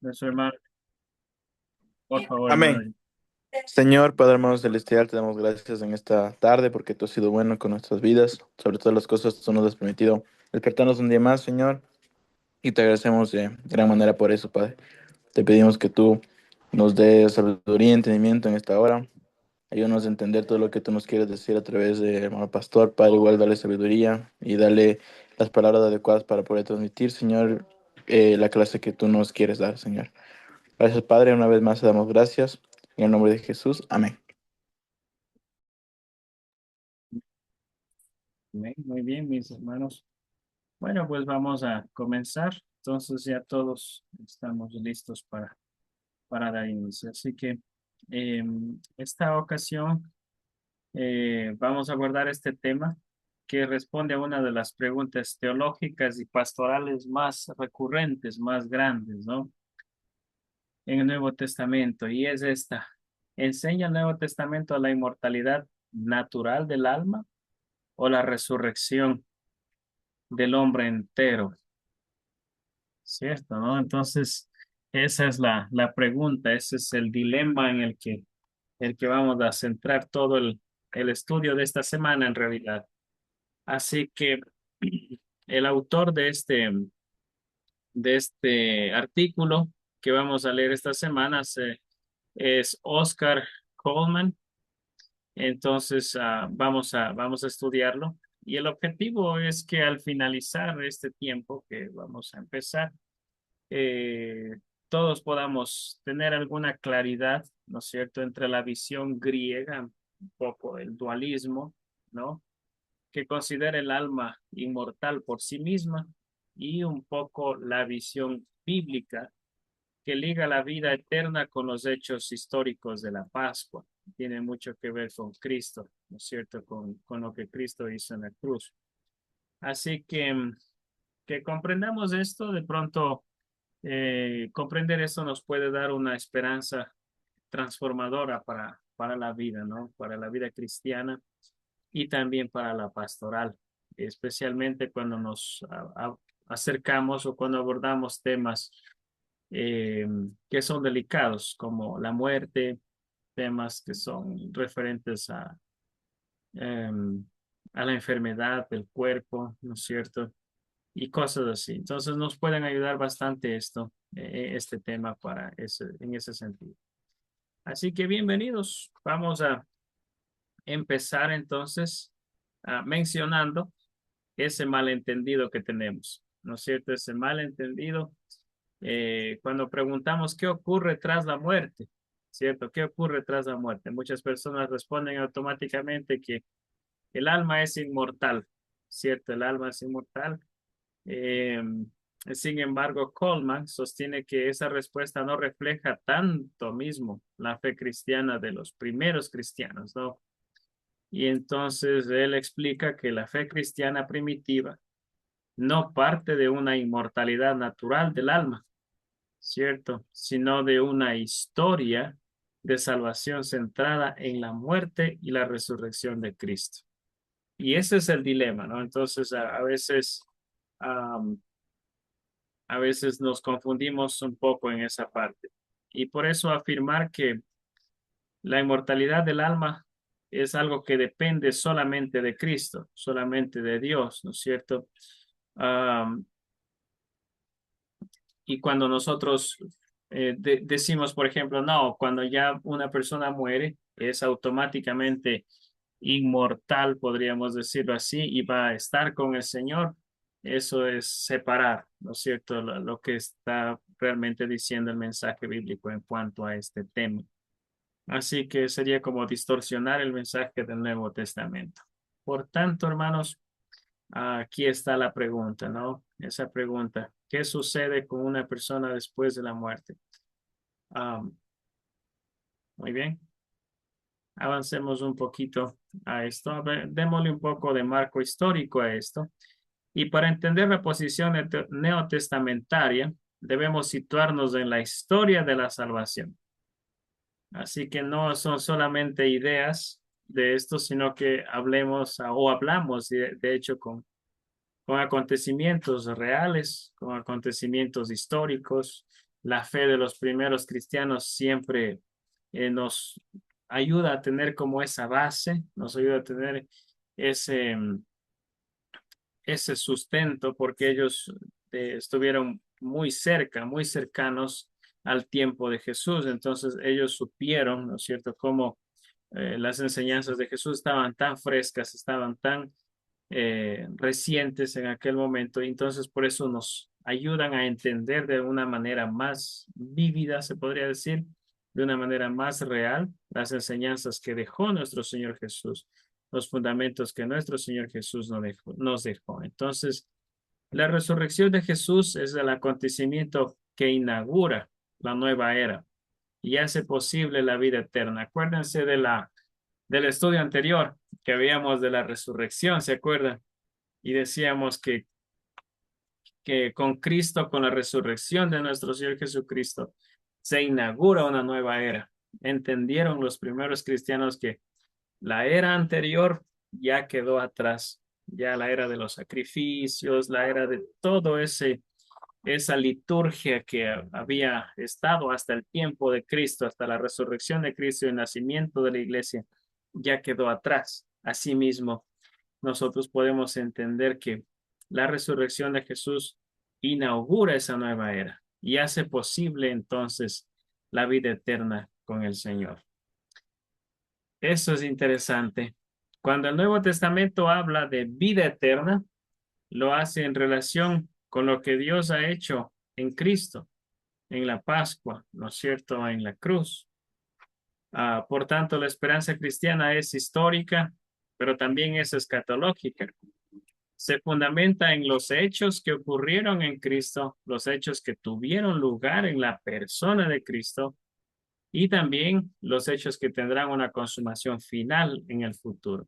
de su hermano. Por favor, Amén. hermano. Señor, Padre hermano celestial, te damos gracias en esta tarde porque tú has sido bueno con nuestras vidas. Sobre todas las cosas, tú nos has permitido despertarnos un día más, Señor, y te agradecemos de gran manera por eso, Padre. Te pedimos que tú nos des sabiduría y entendimiento en esta hora. Ayúdanos a entender todo lo que tú nos quieres decir a través de hermano pastor, Padre, igual dale sabiduría y dale las palabras adecuadas para poder transmitir, Señor, la clase que tú nos quieres dar, Señor. Gracias, Padre, una vez más te damos gracias. En el nombre de Jesús, amén. Amén. Muy bien, mis hermanos. Bueno, pues vamos a comenzar. Entonces ya todos estamos listos para dar inicio. Así que esta ocasión vamos a abordar este tema que responde a una de las preguntas teológicas y pastorales más recurrentes, más grandes, ¿no? En el Nuevo Testamento, y es esta. ¿Enseña el Nuevo Testamento la inmortalidad natural del alma o la resurrección del hombre entero? ¿Cierto, no? Entonces, esa es la pregunta, ese es el dilema en el que vamos a centrar todo el estudio de esta semana en realidad. Así que el autor de este artículo que vamos a leer esta semana es Oscar Coleman. Entonces, vamos a estudiarlo. Y el objetivo es que al finalizar este tiempo que vamos a empezar, eh, todos podamos tener alguna claridad, ¿no es cierto?, entre la visión griega, un poco el dualismo, ¿no?, que considera el alma inmortal por sí misma, y un poco la visión bíblica que liga la vida eterna con los hechos históricos de la Pascua. Tiene mucho que ver con Cristo, ¿no es cierto?, con lo que Cristo hizo en la cruz. Así que comprendamos esto, de pronto comprender esto nos puede dar una esperanza transformadora para la vida, ¿no? Para la vida cristiana y también para la pastoral, especialmente cuando nos acercamos o cuando abordamos temas que son delicados, como la muerte, temas que son referentes em, a la enfermedad del cuerpo, ¿no es cierto? Y cosas así. Entonces nos pueden ayudar bastante este tema en ese sentido. Así que bienvenidos. Vamos a empezar entonces mencionando ese malentendido que tenemos, ¿no es cierto? Ese malentendido cuando preguntamos qué ocurre tras la muerte, ¿cierto? ¿Qué ocurre tras la muerte? Muchas personas responden automáticamente que el alma es inmortal, ¿cierto? El alma es inmortal. Eh, Sin embargo, Coleman sostiene que esa respuesta no refleja tanto mismo la fe cristiana de los primeros cristianos, ¿no? Y entonces él explica que la fe cristiana primitiva no parte de una inmortalidad natural del alma, ¿cierto? Sino de una historia de salvación centrada en la muerte y la resurrección de Cristo. Y ese es el dilema, ¿no? Entonces, am, a veces nos confundimos un poco en esa parte. Y por eso afirmar que la inmortalidad del alma es algo que depende solamente de Cristo, solamente de Dios, ¿no es cierto? Am, y cuando nosotros decimos, por ejemplo, no, cuando ya una persona muere, es automáticamente inmortal, podríamos decirlo así, y va a estar con el Señor. Eso es separar, ¿no es cierto?, lo que está realmente diciendo el mensaje bíblico en cuanto a este tema. Así que sería como distorsionar el mensaje del Nuevo Testamento. Por tanto, hermanos, aquí está la pregunta, ¿no? Esa pregunta, ¿qué sucede con una persona después de la muerte? Ah, muy bien, avancemos un poquito a esto. A ver, démosle un poco de marco histórico a esto. Y para entender la posición neotestamentaria, debemos situarnos en la historia de la salvación. Así que no son solamente ideas de esto, sino que hablamos, de hecho, con acontecimientos reales, con acontecimientos históricos, la fe de los primeros cristianos siempre nos ayuda a tener como esa base, nos ayuda a tener ese, ese sustento porque ellos estuvieron muy cerca, muy cercanos al tiempo de Jesús. Entonces ellos supieron, ¿no es cierto?, cómo las enseñanzas de Jesús estaban tan frescas, estaban tan recientes en aquel momento, y entonces por eso nos ayudan a entender de una manera más vívida, se podría decir, de una manera más real, las enseñanzas que dejó nuestro Señor Jesús, los fundamentos que nuestro Señor Jesús nos dejó. Entonces, la resurrección de Jesús es el acontecimiento que inaugura la nueva era y hace posible la vida eterna. Acuérdense del estudio anterior que veíamos de la resurrección, ¿se acuerdan? Y decíamos que con Cristo, con la resurrección de nuestro Señor Jesucristo, se inaugura una nueva era. Entendieron los primeros cristianos que la era anterior ya quedó atrás, ya la era de los sacrificios, la era de todo esa liturgia que había estado hasta el tiempo de Cristo, hasta la resurrección de Cristo y el nacimiento de la iglesia, ya quedó atrás. Asimismo, nosotros podemos entender que la resurrección de Jesús inaugura esa nueva era y hace posible entonces la vida eterna con el Señor. Eso es interesante. Cuando el Nuevo Testamento habla de vida eterna, lo hace en relación con lo que Dios ha hecho en Cristo, en la Pascua, ¿no es cierto?, en la cruz. Por tanto, la esperanza cristiana es histórica, pero también es escatológica. Se fundamenta en los hechos que ocurrieron en Cristo, los hechos que tuvieron lugar en la persona de Cristo y también los hechos que tendrán una consumación final en el futuro.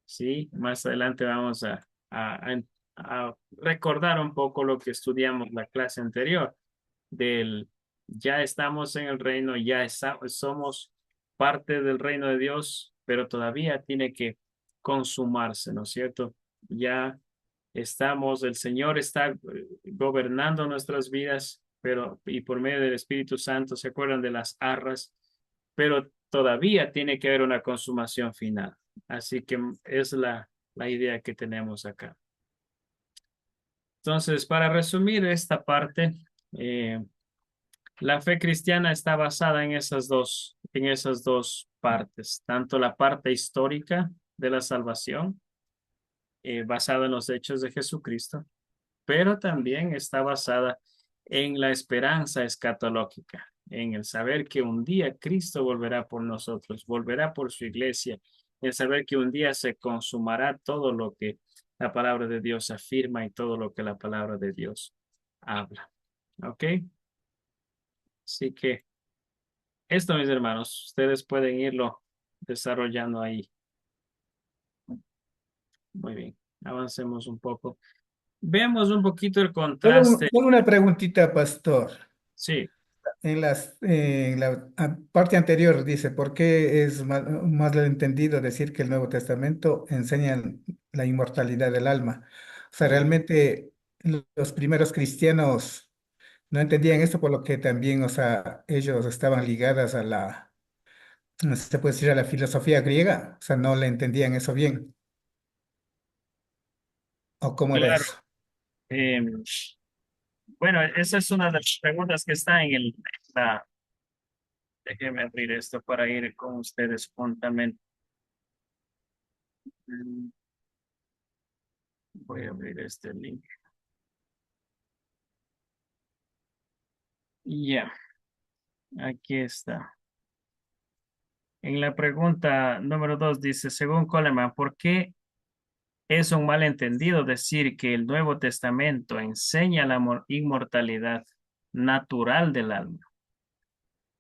Sí, más adelante vamos a recordar un poco lo que estudiamos la clase anterior del ya estamos en el reino, somos parte del reino de Dios, pero todavía tiene que consumarse, ¿no es cierto? Ya estamos, el Señor está gobernando nuestras vidas, pero y por medio del Espíritu Santo, ¿se acuerdan de las arras? Pero todavía tiene que haber una consumación final. Así que es la idea que tenemos acá. Entonces, para resumir esta parte, eh, la fe cristiana está basada en esas dos partes, tanto la parte histórica de la salvación, basada en los hechos de Jesucristo, pero también está basada en la esperanza escatológica, en el saber que un día Cristo volverá por nosotros, volverá por su iglesia, el saber que un día se consumará todo lo que la palabra de Dios afirma y todo lo que la palabra de Dios habla. ¿Ok? Así que esto, mis hermanos, ustedes pueden irlo desarrollando ahí. Muy bien, avancemos un poco. Veamos un poquito el contraste. Solo una preguntita, pastor. Sí, En la parte anterior dice, ¿por qué es más lo entendido decir que el Nuevo Testamento enseña la inmortalidad del alma? O sea, realmente los primeros cristianos no entendían esto, por lo que también, o sea, ellos estaban ligadas a no sé, se puede decir, a la filosofía griega. O sea, no le entendían eso bien. ¿O cómo era claro. eso? Eh, bueno, esa es una de las preguntas que está en la, déjeme abrir esto para ir con ustedes juntamente. Mm, Voy a abrir este link. Ya, aquí está. En la pregunta número 2 dice, según Coleman, ¿por qué es un malentendido decir que el Nuevo Testamento enseña la inmortalidad natural del alma?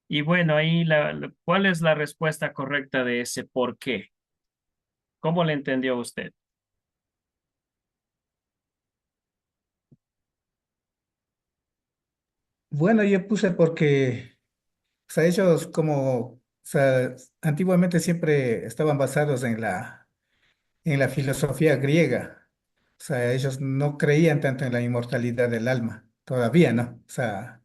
Y bueno, ahí ¿cuál es la respuesta correcta de ese por qué? ¿Cómo le entendió usted? Bueno, yo puse porque, o sea, ellos como, o sea, antiguamente siempre estaban basados en en la filosofía griega. O sea, ellos no creían tanto en la inmortalidad del alma, todavía no. O sea,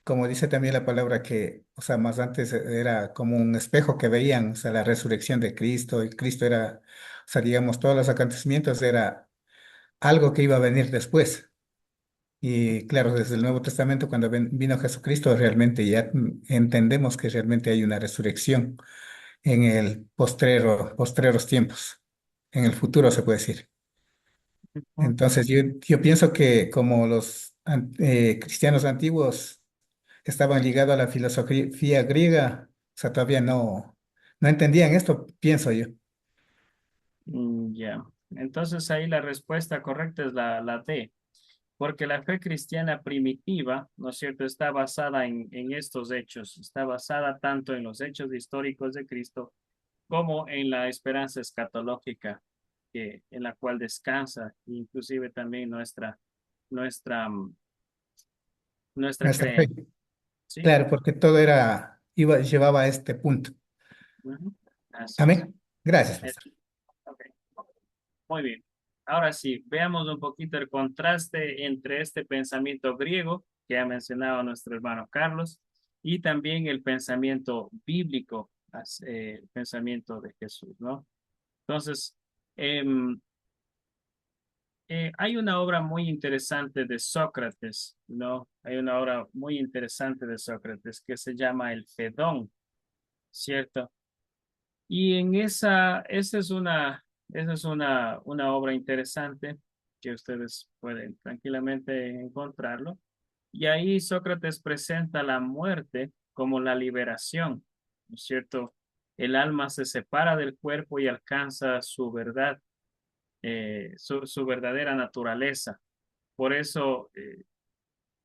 como dice también la palabra que, o sea, más antes era como un espejo que veían, o sea, la resurrección de Cristo, y Cristo era, o sea, digamos, todos los acontecimientos era algo que iba a venir después. Y claro, desde el Nuevo Testamento, cuando vino Jesucristo, realmente ya entendemos que realmente hay una resurrección en el postreros tiempos, en el futuro se puede decir. Entonces yo pienso que como los cristianos antiguos estaban ligados a la filosofía griega, o sea, todavía no entendían esto, pienso yo. Ya. Entonces ahí la respuesta correcta es la D, porque la fe cristiana primitiva, ¿no es cierto?, está basada en estos hechos, está basada tanto en los hechos históricos de Cristo como en la esperanza escatológica en la cual descansa, inclusive también nuestra, nuestra Nuestra fe. creencia. ¿Sí? Claro, porque todo llevaba a este punto. Ujú. Así es. Amén. Gracias, Eh, pastor. ok. Muy bien. Ahora sí, veamos un poquito el contraste entre este pensamiento griego que ha mencionado nuestro hermano Carlos y también el pensamiento bíblico, el pensamiento de Jesús, ¿no? Entonces, em, hay una obra muy interesante de Sócrates, ¿no? Hay una obra muy interesante de Sócrates que se llama El Fedón, ¿cierto? Y esa es una obra interesante que ustedes pueden tranquilamente encontrarlo. Y ahí Sócrates presenta la muerte como la liberación, ¿no es cierto? El alma se separa del cuerpo y alcanza su verdad, su verdadera naturaleza. Por eso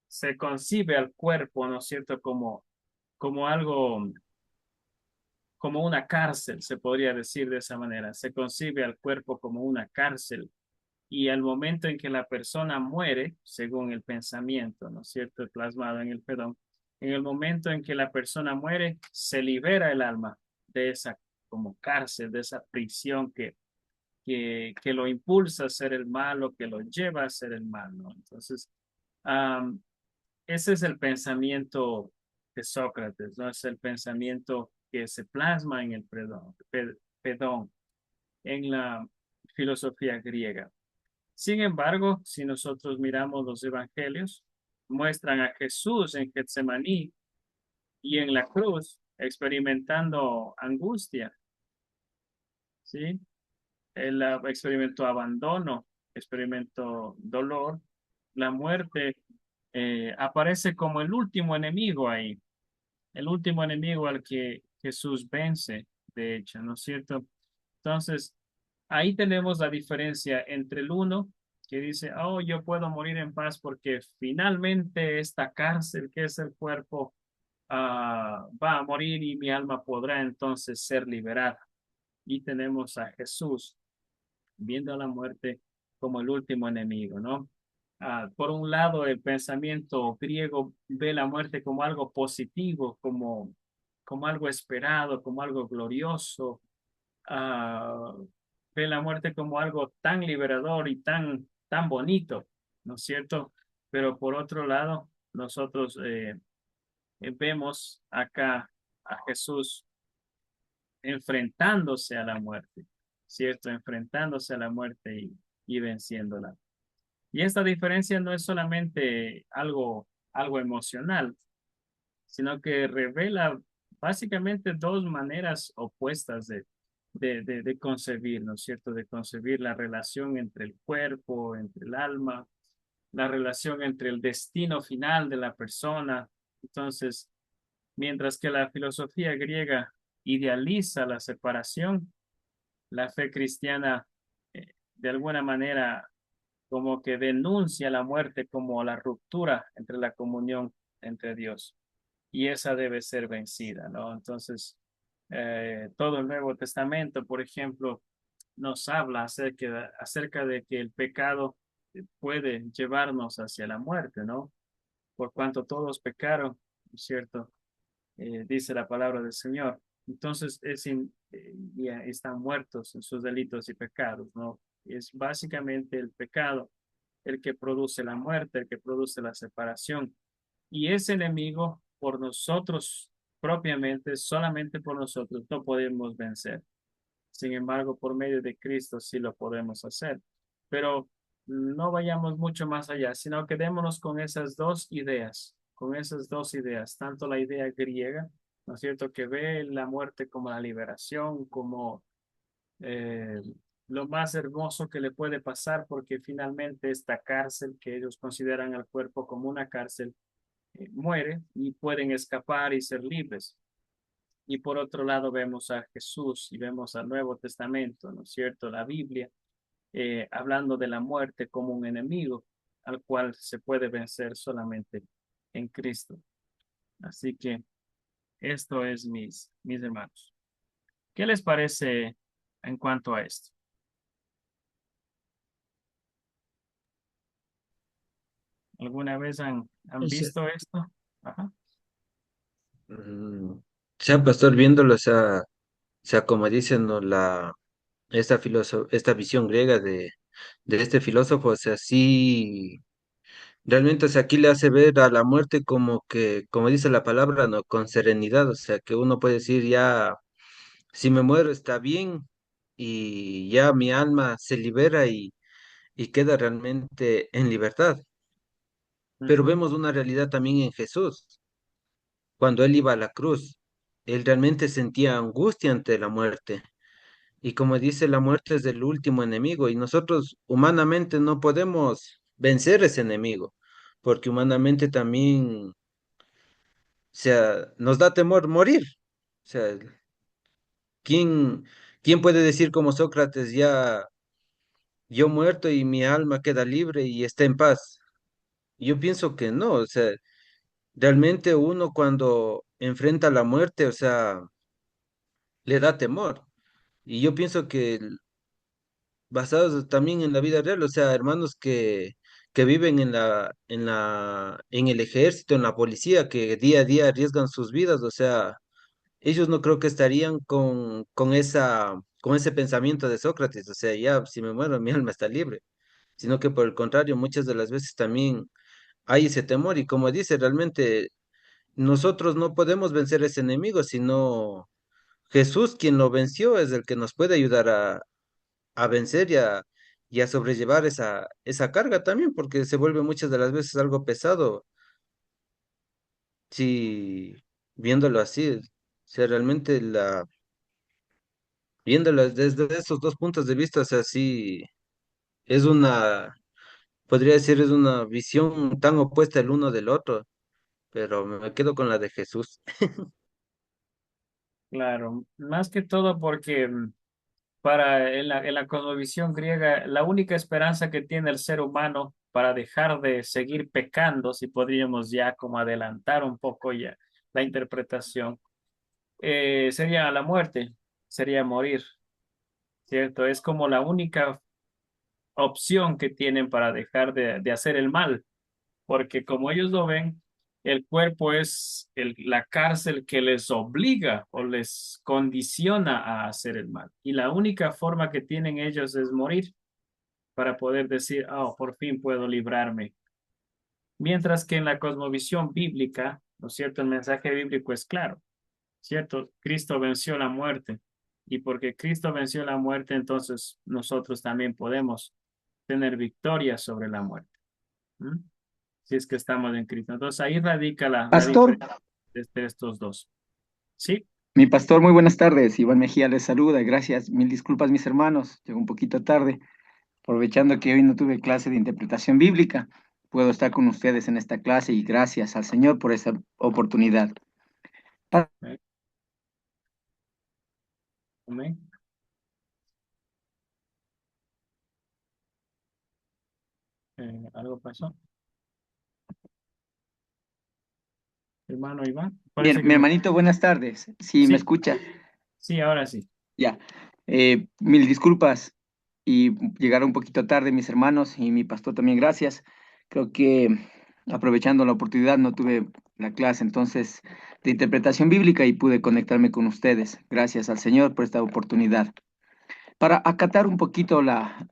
se concibe al cuerpo, ¿no es cierto?, como algo, como una cárcel, se podría decir de esa manera. Se concibe al cuerpo como una cárcel y al momento en que la persona muere, según el pensamiento, ¿no es cierto?, plasmado en el perdón, en el momento en que la persona muere, se libera el alma de esa como cárcel, de esa prisión que lo impulsa a hacer el mal o que lo lleva a hacer el mal, ¿no? Entonces, am, ese es el pensamiento de Sócrates, ¿no? Es el pensamiento que se plasma en el Pedón, en la filosofía griega. Sin embargo, si nosotros miramos los evangelios, muestran a Jesús en Getsemaní y en la cruz experimentando angustia, ¿sí? Él experimentó abandono, experimentó dolor, la muerte aparece como el último enemigo ahí, el último enemigo al que Jesús vence, de hecho, ¿no es cierto? Entonces, ahí tenemos la diferencia entre el uno que dice, oh, yo puedo morir en paz porque finalmente esta cárcel que es el cuerpo va a morir y mi alma podrá entonces ser liberada. Y tenemos a Jesús viendo a la muerte como el último enemigo, ¿no? Por un lado, el pensamiento griego ve la muerte como algo positivo, como algo esperado, como algo glorioso. Ah, Ve la muerte como algo tan liberador y tan bonito, ¿no es cierto? Pero por otro lado, nosotros vemos acá a Jesús enfrentándose a la muerte, ¿cierto? Enfrentándose a la muerte y venciéndola. Y esta diferencia no es solamente algo emocional, sino que revela básicamente dos maneras opuestas de concebir, ¿no es cierto? De concebir la relación entre el cuerpo, entre el alma, la relación entre el destino final de la persona. Entonces, mientras que la filosofía griega idealiza la separación, la fe cristiana de alguna manera como que denuncia la muerte como la ruptura entre la comunión entre Dios y esa debe ser vencida, ¿no? Entonces, todo el Nuevo Testamento, por ejemplo, nos habla acerca de que el pecado puede llevarnos hacia la muerte, ¿no? Por cuanto todos pecaron, ¿cierto? Dice la palabra del Señor. Entonces, ya están muertos en sus delitos y pecados, ¿no? Es básicamente el pecado el que produce la muerte, el que produce la separación. Y ese enemigo, por nosotros propiamente, solamente por nosotros, no podemos vencer. Sin embargo, por medio de Cristo sí lo podemos hacer. Pero no vayamos mucho más allá, sino quedémonos con esas dos ideas, tanto la idea griega, ¿no es cierto?, que ve la muerte como la liberación, como eh, lo más hermoso que le puede pasar, porque finalmente esta cárcel que ellos consideran al cuerpo como una cárcel, muere y pueden escapar y ser libres. Y por otro lado vemos a Jesús y vemos al Nuevo Testamento, ¿no es cierto? La Biblia, hablando de la muerte como un enemigo al cual se puede vencer solamente en Cristo. Así que esto es mis hermanos. ¿Qué les parece en cuanto a esto? ¿Alguna vez han Sí. visto esto? Ajá. Mm, sea, pastor, viéndolo, o sea, como dicen, ¿no? Esta visión griega de este filósofo, o sea, sí, realmente, o sea, aquí le hace ver a la muerte como que, como dice la palabra, ¿no? Con serenidad, o sea, que uno puede decir ya, si me muero está bien y ya mi alma se libera y queda realmente en libertad. Pero Ujú, vemos una realidad también en Jesús. Cuando él iba a la cruz, él realmente sentía angustia ante la muerte. Y como dice, la muerte es el último enemigo y nosotros humanamente no podemos vencer ese enemigo, porque humanamente también, o sea, nos da temor morir. O sea, ¿quién, quién puede decir como Sócrates, ya yo muerto y mi alma queda libre y está en paz? Yo pienso que no, o sea, realmente uno cuando enfrenta la muerte, o sea, le da temor. Y yo pienso que basados también en la vida real, o sea, hermanos que viven en el ejército, en la policía, que día a día arriesgan sus vidas, o sea, ellos no creo que estarían con ese pensamiento de Sócrates, o sea, ya si me muero, mi alma está libre, sino que por el contrario, muchas de las veces también hay ese temor, y como dice, realmente nosotros no podemos vencer ese enemigo, sino Jesús quien lo venció es el que nos puede ayudar a vencer y a sobrellevar esa carga también, porque se vuelve muchas de las veces algo pesado, si viéndolo así, o sea, realmente viéndolo desde esos dos puntos de vista, o sea, sí, es podría decir, es una visión tan opuesta el uno del otro, pero me quedo con la de Jesús. claro, más que todo porque para en la cosmovisión griega, la única esperanza que tiene el ser humano para dejar de seguir pecando, si podríamos ya como adelantar un poco ya la interpretación, sería la muerte, sería morir, ¿cierto? Es como la única opción que tienen para dejar de hacer el mal, porque como ellos lo ven, el cuerpo es la cárcel que les obliga o les condiciona a hacer el mal. Y la única forma que tienen ellos es morir para poder decir, oh, por fin puedo librarme. Mientras que en la cosmovisión bíblica, ¿no es cierto? El mensaje bíblico es claro, ¿cierto? Cristo venció la muerte. Y porque Cristo venció la muerte, entonces nosotros también podemos tener victoria sobre la muerte. ¿Mm? Si es que estamos en Cristo. Entonces ahí radica la Pastor, diferencia de estos dos. ¿Sí? mi pastor, muy buenas tardes. Iván Mejía les saluda. Gracias, mil disculpas, mis hermanos. Llego un poquito tarde, aprovechando que hoy no tuve clase de interpretación bíblica. Puedo estar con ustedes en esta clase y gracias al Señor por esa oportunidad. ¿Eh? Amén. ¿Algo pasó? Hermano Iván, parece que Mi no. hermanito, buenas tardes. ¿Sí me Sí, escucha? sí, ahora sí. Ya. Mil disculpas y llegar un poquito tarde, mis hermanos y mi pastor también, gracias. Creo que aprovechando la oportunidad no tuve la clase entonces de interpretación bíblica y pude conectarme con ustedes. Gracias al Señor por esta oportunidad. Para acatar un poquito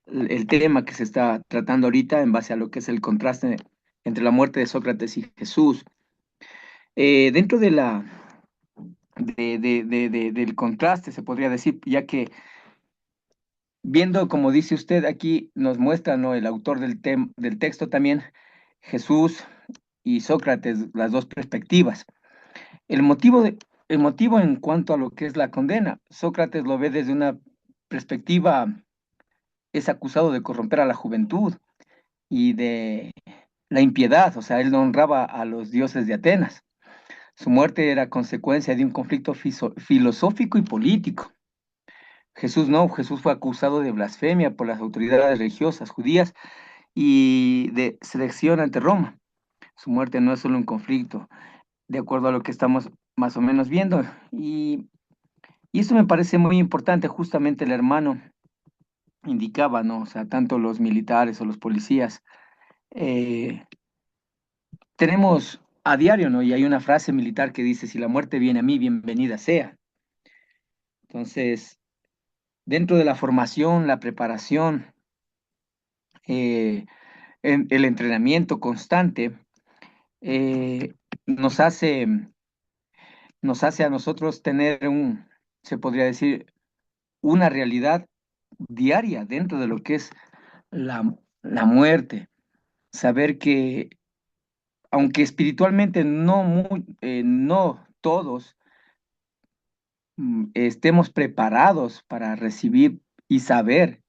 el tema que se está tratando ahorita en base a lo que es el contraste entre la muerte de Sócrates y Jesús, Dentro del contraste, se podría decir, ya que viendo, como dice usted, aquí nos muestra, ¿no? El autor del texto también, Jesús y Sócrates, las dos perspectivas. El motivo, el motivo en cuanto a lo que es la condena, Sócrates lo ve desde una perspectiva, es acusado de corromper a la juventud y de la impiedad, o sea, él no honraba a los dioses de Atenas. Su muerte era consecuencia de un conflicto filosófico y político. Jesús no, Jesús fue acusado de blasfemia por las autoridades religiosas judías y de sedición ante Roma. Su muerte no es solo un conflicto, de acuerdo a lo que estamos más o menos viendo. Y esto me parece muy importante, justamente el hermano indicaba, ¿no? O sea, tanto los militares o los policías, eh, tenemos a diario, ¿no? Y hay una frase militar que dice, si la muerte viene a mí, bienvenida sea. Entonces, dentro de la formación, la preparación, eh, el entrenamiento constante, eh, nos hace, nos hace a nosotros tener se podría decir, una realidad diaria dentro de lo que es la muerte. Saber que, aunque espiritualmente no todos estemos preparados para recibir y saber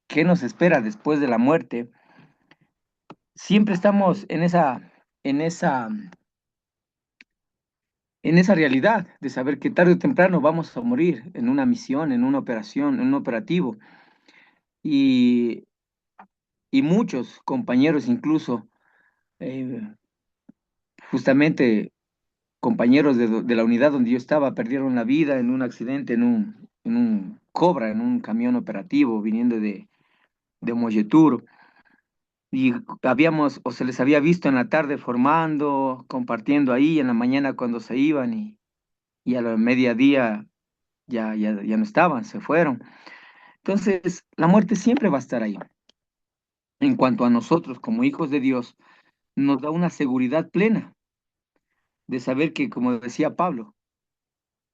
qué nos espera después de la muerte, siempre estamos en esa, en esa realidad de saber que tarde o temprano vamos a morir en una misión, en una operación, en un operativo. Y, y muchos compañeros, incluso, eh, justamente compañeros de la unidad donde yo estaba, perdieron la vida en un accidente, en un Cobra, en un camión operativo viniendo de Molleturo. Y habíamos, o se les había visto en la tarde formando, compartiendo ahí, en la mañana cuando se iban y a la mediodía ya no estaban, se fueron. Entonces, la muerte siempre va a estar ahí. En cuanto a nosotros, como hijos de Dios, nos da una seguridad plena de saber que, como decía Pablo,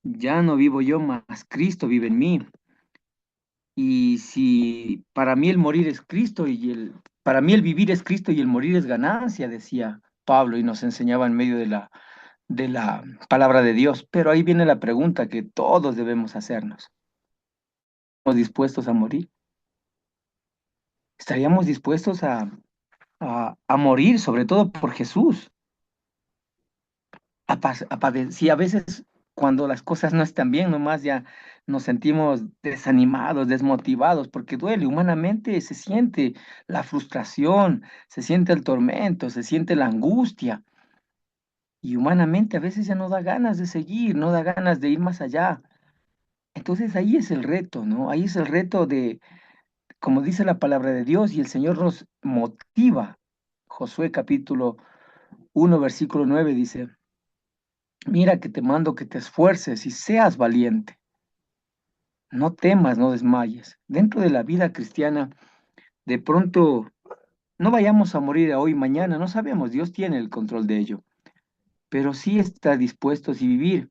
ya no vivo yo, mas Cristo vive en mí. Y si para mí el morir es Cristo para mí el vivir es Cristo y el morir es ganancia, decía Pablo, y nos enseñaba en medio de la palabra de Dios. Pero ahí viene la pregunta que todos debemos hacernos. ¿Estamos dispuestos a morir? ¿Estaríamos dispuestos a morir, sobre todo por Jesús? Sí, a veces cuando las cosas no están bien, nomás ya nos sentimos desanimados, desmotivados, porque duele, humanamente se siente la frustración, se siente el tormento, se siente la angustia, y humanamente a veces ya no da ganas de seguir, no da ganas de ir más allá. Entonces ahí es el reto, ¿no? Ahí es el reto de, como dice la palabra de Dios, y el Señor nos motiva. Josué capítulo 1 versículo 9 dice, mira que te mando que te esfuerces y seas valiente. No temas, no desmayes. Dentro de la vida cristiana, de pronto no vayamos a morir hoy, mañana, no sabemos, Dios tiene el control de ello, pero sí está dispuesto a vivir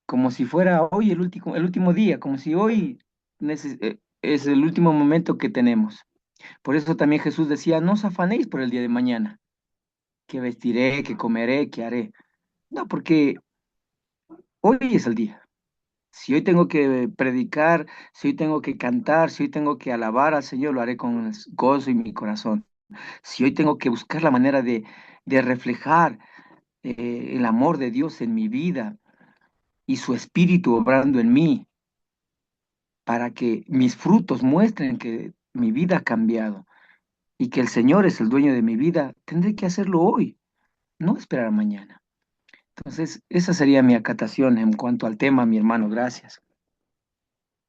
como si fuera hoy el último día, como si hoy es el último momento que tenemos. Por eso también Jesús decía, no os afanéis por el día de mañana, que vestiré, que comeré, que haré. No, porque hoy es el día. Si hoy tengo que predicar, si hoy tengo que cantar, si hoy tengo que alabar al Señor, lo haré con gozo y mi corazón. Si hoy tengo que buscar la manera de reflejar el amor de Dios en mi vida y su espíritu obrando en mí para que mis frutos muestren que mi vida ha cambiado y que el Señor es el dueño de mi vida, tendré que hacerlo hoy, no esperar a mañana. Entonces, esa sería mi acatación en cuanto al tema, mi hermano. Gracias.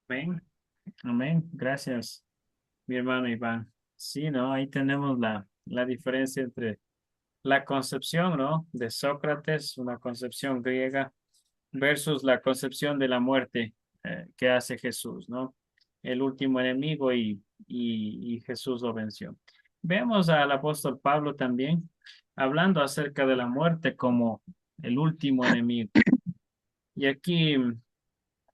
Amén. Amén. Gracias, mi hermano Iván. Sí, ¿no? Ahí tenemos la diferencia entre la concepción, ¿no? De Sócrates, una concepción griega, versus la concepción de la muerte que hace Jesús, ¿no? El último enemigo y Jesús lo venció. Vemos al apóstol Pablo también hablando acerca de la muerte como el último enemigo. Y aquí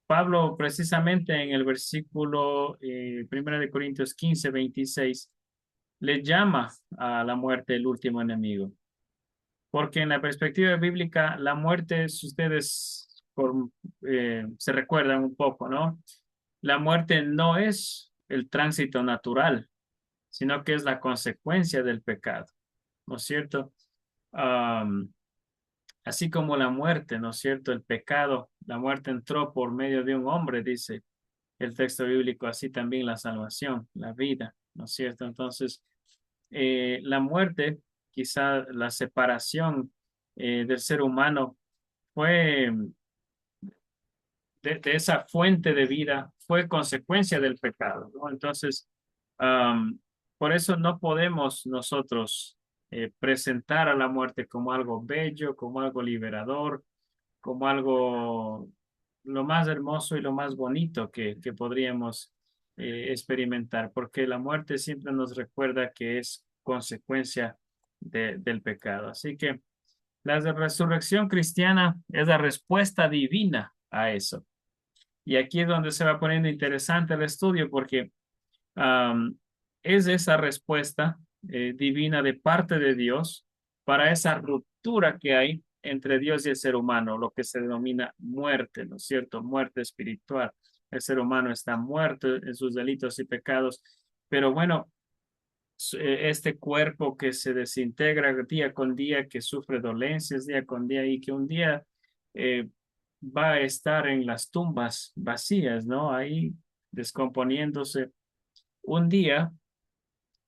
Pablo precisamente en el versículo 1 de Corintios 15, 26, le llama a la muerte el último enemigo. Porque en la perspectiva bíblica, la muerte, si ustedes se recuerdan un poco, ¿no? La muerte no es el tránsito natural, sino que es la consecuencia del pecado, ¿no es cierto? Am, Así como la muerte, ¿no es cierto? El pecado, la muerte entró por medio de un hombre, dice el texto bíblico, así también la salvación, la vida, ¿no es cierto? Entonces, la muerte, quizá la separación del ser humano fue de esa fuente de vida, fue consecuencia del pecado, ¿no? Entonces, am, por eso no podemos nosotros presentar a la muerte como algo bello, como algo liberador, como algo lo más hermoso y lo más bonito que podríamos experimentar, porque la muerte siempre nos recuerda que es consecuencia del pecado. Así que la resurrección cristiana es la respuesta divina a eso. Y aquí es donde se va poniendo interesante el estudio, porque am, es esa respuesta divina de parte de Dios para esa ruptura que hay entre Dios y el ser humano, lo que se denomina muerte, ¿no es cierto? Muerte espiritual. El ser humano está muerto en sus delitos y pecados, pero bueno, este cuerpo que se desintegra día con día, que sufre dolencias día con día y que un día eh, va a estar en las tumbas vacías, ¿no? Ahí descomponiéndose. Un día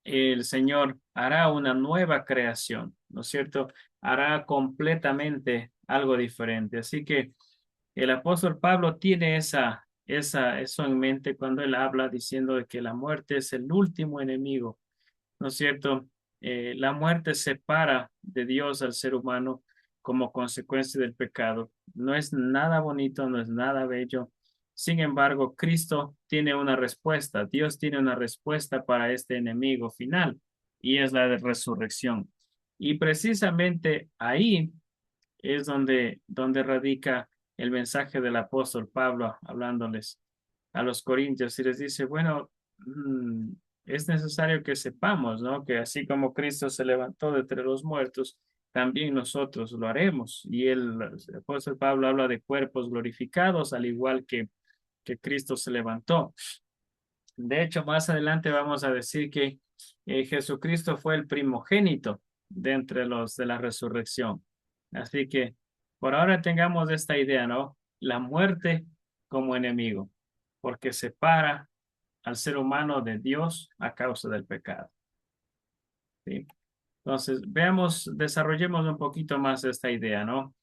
el Señor hará una nueva creación, ¿no es cierto? Hará completamente algo diferente. Así que el apóstol Pablo tiene eso en mente cuando él habla diciendo de que la muerte es el último enemigo, ¿no es cierto? La muerte separa de Dios al ser humano como consecuencia del pecado. No es nada bonito, no es nada bello. Sin embargo, Cristo tiene una respuesta, Dios tiene una respuesta para este enemigo final y es la de resurrección. Y precisamente ahí es donde radica el mensaje del apóstol Pablo hablándoles a los corintios y les dice, bueno, es necesario que sepamos, ¿no? Que así como Cristo se levantó de entre los muertos, también nosotros lo haremos. Y el apóstol Pablo habla de cuerpos glorificados, al igual que Cristo se levantó. De hecho, más adelante vamos a decir que Jesucristo fue el primogénito de entre los de la resurrección. Así que por ahora tengamos esta idea, ¿no? La muerte como enemigo, porque separa al ser humano de Dios a causa del pecado. ¿Sí? Entonces, veamos, desarrollemos un poquito más esta idea, ¿no?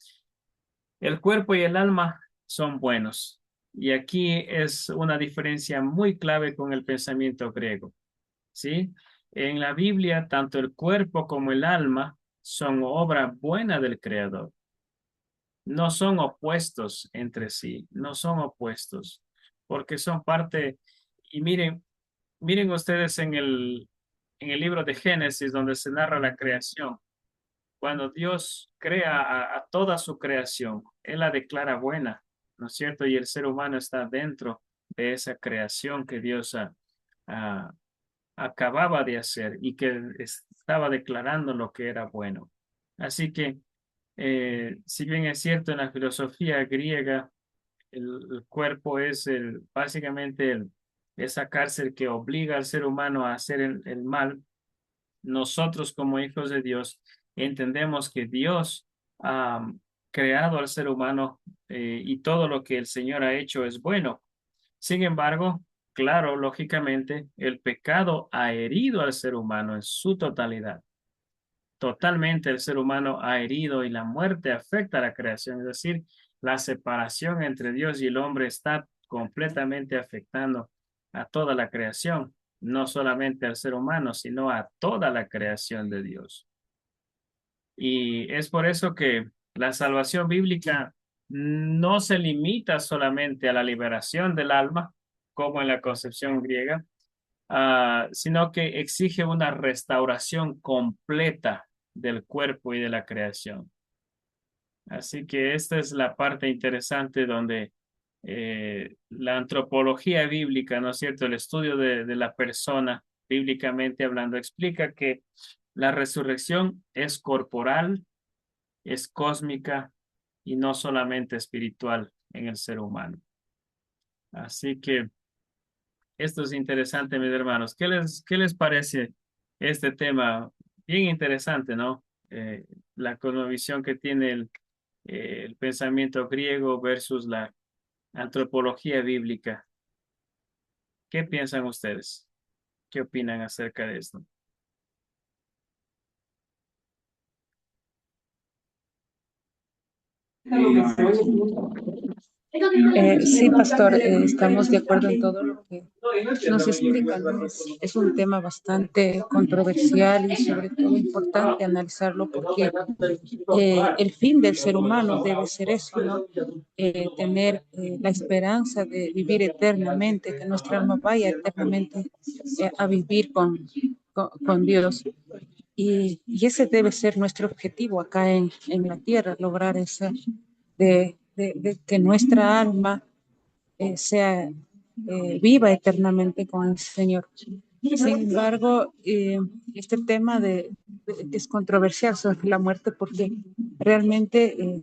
El cuerpo y el alma son buenos. Y aquí es una diferencia muy clave con el pensamiento griego. ¿Sí? En la Biblia, tanto el cuerpo como el alma son obra buena del Creador. No son opuestos entre sí, no son opuestos, porque son parte, y miren ustedes en el libro de Génesis, donde se narra la creación. Cuando Dios crea a toda su creación, Él la declara buena, ¿no es cierto? Y el ser humano está dentro de esa creación que Dios ha acababa de hacer y que estaba declarando lo que era bueno. Así que, si bien es cierto en la filosofía griega, el cuerpo es básicamente esa cárcel que obliga al ser humano a hacer el mal, nosotros como hijos de Dios entendemos que Dios ha creado al ser humano y todo lo que el Señor ha hecho es bueno. Sin embargo, claro, lógicamente, el pecado ha herido al ser humano en su totalidad. Totalmente el ser humano ha herido y la muerte afecta a la creación. Es decir, la separación entre Dios y el hombre está completamente afectando a toda la creación, no solamente al ser humano, sino a toda la creación de Dios. Y es por eso que la salvación bíblica no se limita solamente a la liberación del alma, como en la concepción griega, sino que exige una restauración completa del cuerpo y de la creación. Así que esta es la parte interesante donde la antropología bíblica, ¿no es cierto? El estudio de la persona, bíblicamente hablando, explica que la resurrección es corporal, es cósmica y no solamente espiritual en el ser humano. Así que esto es interesante, mis hermanos. Qué les parece este tema? Bien interesante, ¿no? La cosmovisión que tiene el pensamiento griego versus la antropología bíblica. ¿Qué piensan ustedes? ¿Qué opinan acerca de esto? Sí, pastor, estamos de acuerdo en todo lo que nos explica, ¿no? Es un tema bastante controversial y sobre todo importante analizarlo porque el fin del ser humano debe ser eso, ¿no? Tener la esperanza de vivir eternamente, que nuestra alma vaya eternamente a vivir con Dios. Y ese debe ser nuestro objetivo acá en la tierra, lograr ese, de que nuestra alma sea viva eternamente con el Señor. Sin embargo, tema es controversial sobre la muerte porque realmente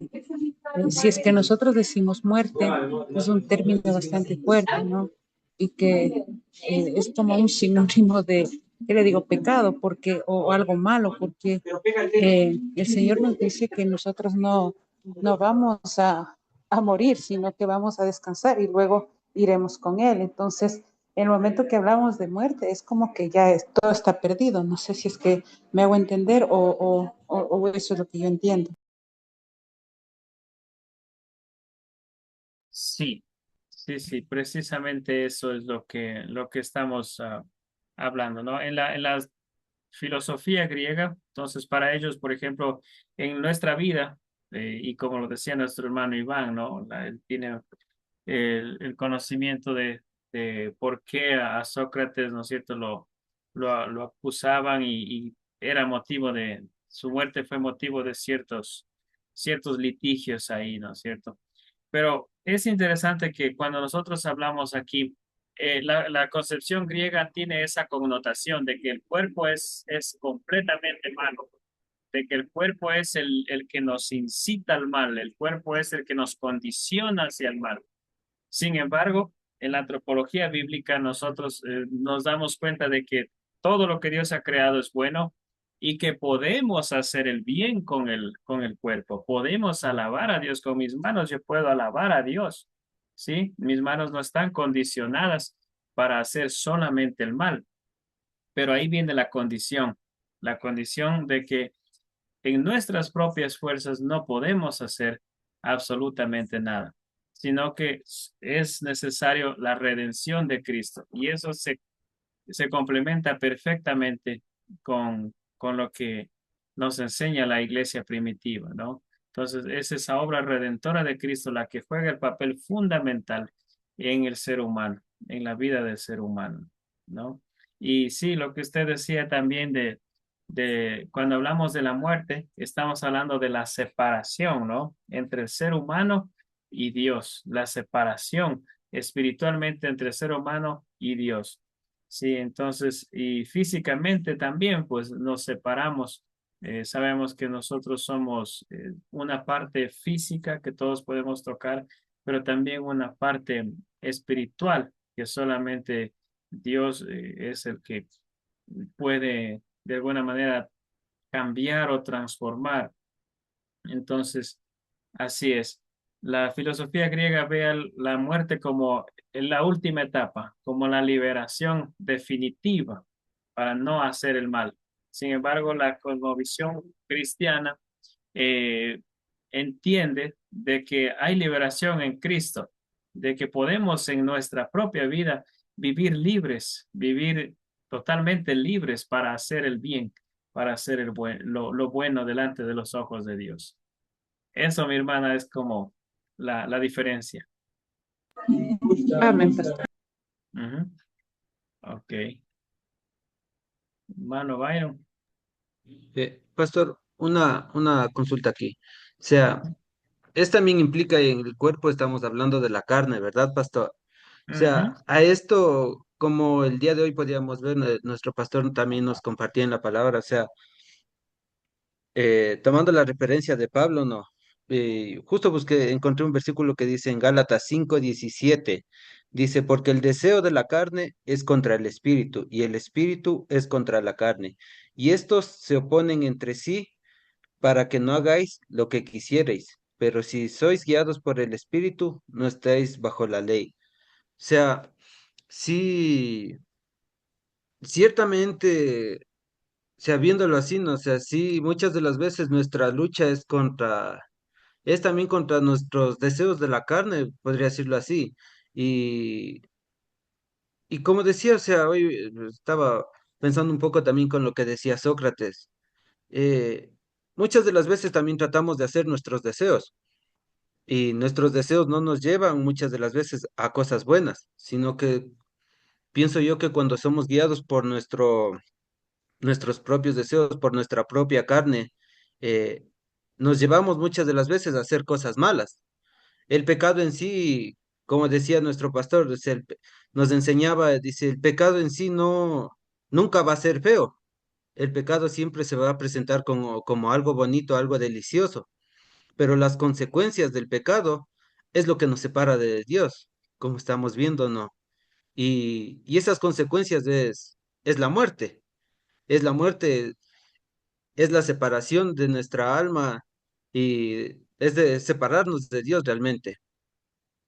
si es que nosotros decimos muerte, es un término bastante fuerte, ¿no? Y que es como un sinónimo de, ¿qué le digo? Pecado, porque, o algo malo, porque el Señor nos dice que nosotros no vamos a morir, sino que vamos a descansar y luego iremos con Él. Entonces, en el momento que hablamos de muerte, es como que ya todo está perdido. No sé si es que me hago entender o eso es lo que yo entiendo. Sí, sí, precisamente eso es lo que estamos hablando, ¿no? En la filosofía griega, entonces para ellos, por ejemplo, en nuestra vida, y como lo decía nuestro hermano Iván, ¿no? Él tiene el conocimiento de por qué a Sócrates, ¿no es cierto?, lo acusaban y era motivo su muerte fue motivo de ciertos litigios ahí, ¿no es cierto? Pero es interesante que cuando nosotros hablamos aquí, la concepción griega tiene esa connotación de que el cuerpo es completamente malo, de que el cuerpo es el que nos incita al mal, el cuerpo es el que nos condiciona hacia el mal. Sin embargo, en la antropología bíblica nosotros nos damos cuenta de que todo lo que Dios ha creado es bueno y que podemos hacer el bien con el cuerpo. Podemos alabar a Dios con mis manos. Yo puedo alabar a Dios, ¿sí? Mis manos no están condicionadas para hacer solamente el mal. Pero ahí viene la condición de que en nuestras propias fuerzas no podemos hacer absolutamente nada, sino que es necesario la redención de Cristo. Y eso se complementa perfectamente con lo que nos enseña la iglesia primitiva, ¿no? Entonces, es esa obra redentora de Cristo la que juega el papel fundamental en el ser humano, en la vida del ser humano, ¿no? Y sí, lo que usted decía también de cuando hablamos de la muerte, estamos hablando de la separación, ¿no? Entre el ser humano y Dios, la separación espiritualmente entre el ser humano y Dios. Sí, entonces, y físicamente también, pues nos separamos. Sabemos que nosotros somos una parte física que todos podemos tocar, pero también una parte espiritual que solamente Dios es el que puede de alguna manera cambiar o transformar. Entonces, así es. La filosofía griega ve la muerte como en la última etapa, como la liberación definitiva para no hacer el mal. Sin embargo, la cosmovisión cristiana eh, entiende de que hay liberación en Cristo, de que podemos en nuestra propia vida vivir libres, vivir totalmente libres para hacer el bien, para hacer lo bueno delante de los ojos de Dios. Eso, mi hermana, es como la diferencia. Amén, pastor. Ujú. Ok. Hermano Byron. Pastor, una consulta aquí. O sea, es también implica en el cuerpo, estamos hablando de la carne, ¿verdad, pastor? O Ujú. sea, a esto, como el día de hoy podíamos ver, nuestro pastor también nos compartía en la palabra, o sea, tomando la referencia de Pablo, no. Justo busqué, encontré un versículo que dice en Gálatas 5:17, dice, porque el deseo de la carne es contra el espíritu y el espíritu es contra la carne. Y estos se oponen entre sí para que no hagáis lo que quisierais. Pero si sois guiados por el espíritu, no estáis bajo la ley. O sea, sí, ciertamente, o sea, viéndolo así, ¿no? O sea, sí, muchas de las veces nuestra lucha es también contra nuestros deseos de la carne, podría decirlo así. Y, y como decía, o sea, hoy estaba pensando un poco también con lo que decía Sócrates. eh, Muchas de las veces también tratamos de hacer nuestros deseos y nuestros deseos no nos llevan muchas de las veces a cosas buenas, sino que pienso yo que cuando somos guiados por nuestros propios deseos, por nuestra propia carne, eh, nos llevamos muchas de las veces a hacer cosas malas. El pecado en sí, como decía nuestro pastor, o sea, nos enseñaba, dice, el pecado en sí nunca va a ser feo. El pecado siempre se va a presentar como algo bonito, algo delicioso, pero las consecuencias del pecado es lo que nos separa de Dios, como estamos viendo, ¿no? Y esas consecuencias es la muerte, es la muerte, es la separación de nuestra alma y es de separarnos de Dios realmente.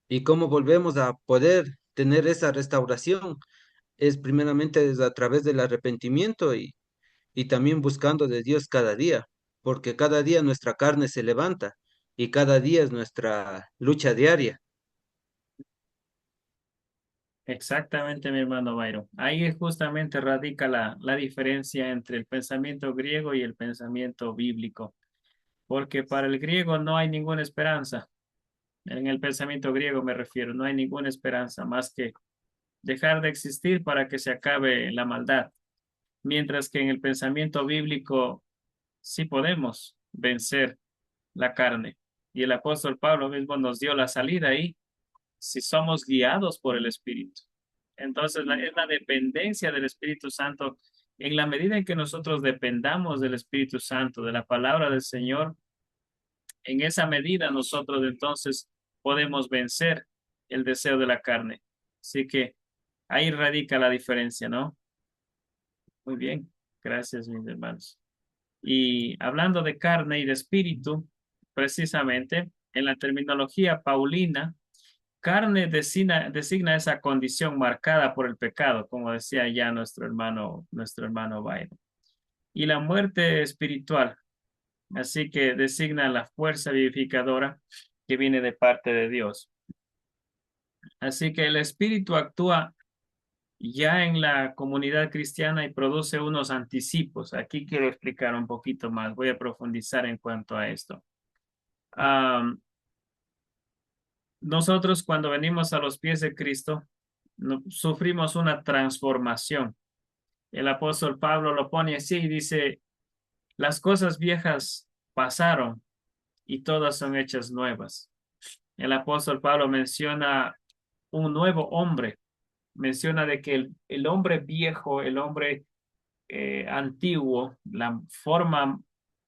Y cómo volvemos a poder tener esa restauración es primeramente a través del arrepentimiento y también buscando de Dios cada día, porque cada día nuestra carne se levanta y cada día es nuestra lucha diaria. Exactamente, mi hermano Byron. Ahí justamente radica la diferencia entre el pensamiento griego y el pensamiento bíblico, porque para el griego no hay ninguna esperanza. En el pensamiento griego me refiero, no hay ninguna esperanza más que dejar de existir para que se acabe la maldad, mientras que en el pensamiento bíblico sí podemos vencer la carne. Y el apóstol Pablo mismo nos dio la salida ahí, si somos guiados por el Espíritu. Entonces, es la dependencia del Espíritu Santo. En la medida en que nosotros dependamos del Espíritu Santo, de la palabra del Señor, en esa medida nosotros entonces podemos vencer el deseo de la carne. Así que ahí radica la diferencia, ¿no? Muy bien. Gracias, mis hermanos. Y hablando de carne y de espíritu, precisamente en la terminología paulina, carne designa esa condición marcada por el pecado, como decía ya nuestro hermano Byron. Y la muerte espiritual, así que designa la fuerza vivificadora que viene de parte de Dios. Así que el espíritu actúa ya en la comunidad cristiana y produce unos anticipos. Aquí quiero explicar un poquito más, voy a profundizar en cuanto a esto. Nosotros cuando venimos a los pies de Cristo, sufrimos una transformación. El apóstol Pablo lo pone así y dice, las cosas viejas pasaron y todas son hechas nuevas. El apóstol Pablo menciona un nuevo hombre, menciona de que el hombre viejo, el hombre antiguo, la forma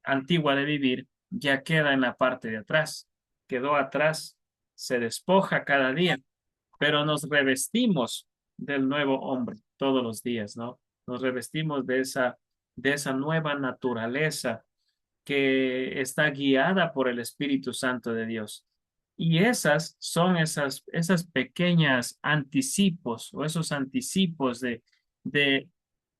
antigua de vivir, ya queda en la parte de atrás. Quedó atrás, se despoja cada día, pero nos revestimos del nuevo hombre todos los días, ¿no? Nos revestimos de esa nueva naturaleza que está guiada por el Espíritu Santo de Dios. Y esas son esas pequeñas anticipos o esos anticipos de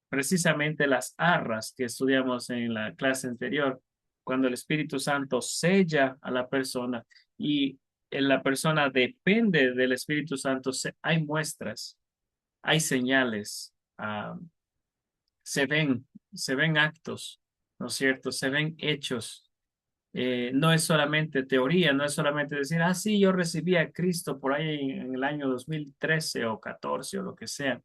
precisamente las arras que estudiamos en la clase anterior, cuando el Espíritu Santo sella a la persona y la persona depende del Espíritu Santo, hay muestras, hay señales, se ven, se ven actos, ¿no es cierto? Se ven hechos. No es solamente teoría, no es solamente decir, ah, sí, yo recibí a Cristo por ahí en el año 2013 o 14 o lo que sea,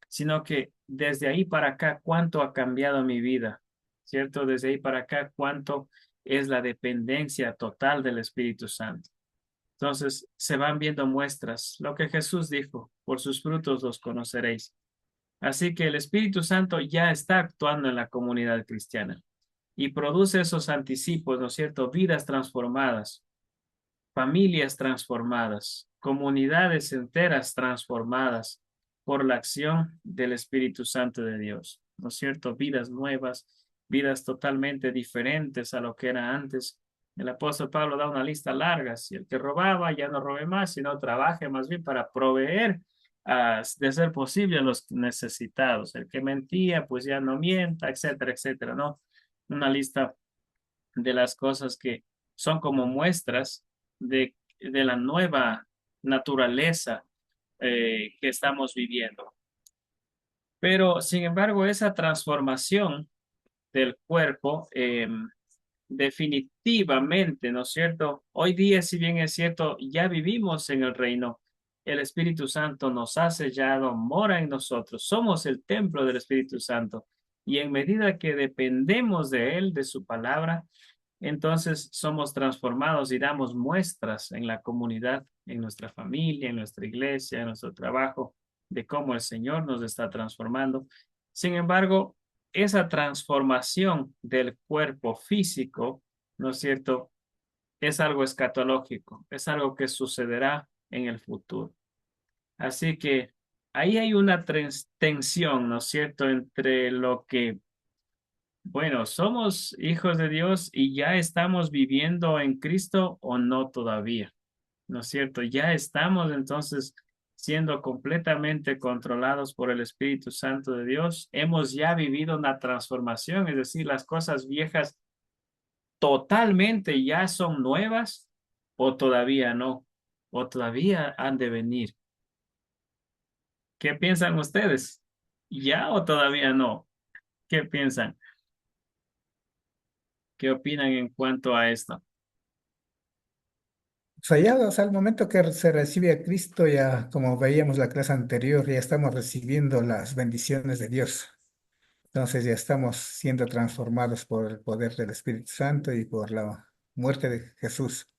sino que desde ahí para acá, ¿cuánto ha cambiado mi vida? ¿cierto? Desde ahí para acá, cuánto es la dependencia total del Espíritu Santo. Entonces, se van viendo muestras, lo que Jesús dijo, por sus frutos los conoceréis. Así que el Espíritu Santo ya está actuando en la comunidad cristiana y produce esos anticipos, ¿no es cierto? Vidas transformadas, familias transformadas, comunidades enteras transformadas por la acción del Espíritu Santo de Dios, ¿no es cierto? Vidas nuevas, vidas totalmente diferentes a lo que era antes. El apóstol Pablo da una lista larga, si el que robaba ya no robe más, sino trabaje más bien para proveer de ser posible a los necesitados. El que mentía, pues ya no mienta, etcétera, etcétera, ¿no? Una lista de las cosas que son como muestras de la nueva naturaleza que estamos viviendo. Pero, sin embargo, esa transformación del cuerpo, definitivamente, ¿no es cierto? Hoy día, si bien es cierto, ya vivimos en el reino, el Espíritu Santo nos ha sellado, mora en nosotros, somos el templo del Espíritu Santo. Y en medida que dependemos de Él, de su palabra, entonces somos transformados y damos muestras en la comunidad, en nuestra familia, en nuestra iglesia, en nuestro trabajo, de cómo el Señor nos está transformando. Sin embargo, esa transformación del cuerpo físico, ¿no es cierto? Es algo escatológico, es algo que sucederá en el futuro. Así que ahí hay una tensión, ¿no es cierto?, entre lo que bueno, ¿somos hijos de Dios y ya estamos viviendo en Cristo o no todavía? ¿No es cierto? Ya estamos entonces siendo completamente controlados por el Espíritu Santo de Dios. Hemos ya vivido una transformación, es decir, las cosas viejas totalmente ya son nuevas o todavía no, o todavía han de venir. ¿Qué piensan ustedes? ¿Ya o todavía no? ¿Qué piensan? ¿Qué opinan en cuanto a esto? O sea, ya, o sea, al momento que se recibe a Cristo, ya como veíamos la clase anterior, ya estamos recibiendo las bendiciones de Dios. Entonces ya estamos siendo transformados por el poder del Espíritu Santo y por la muerte de Jesús,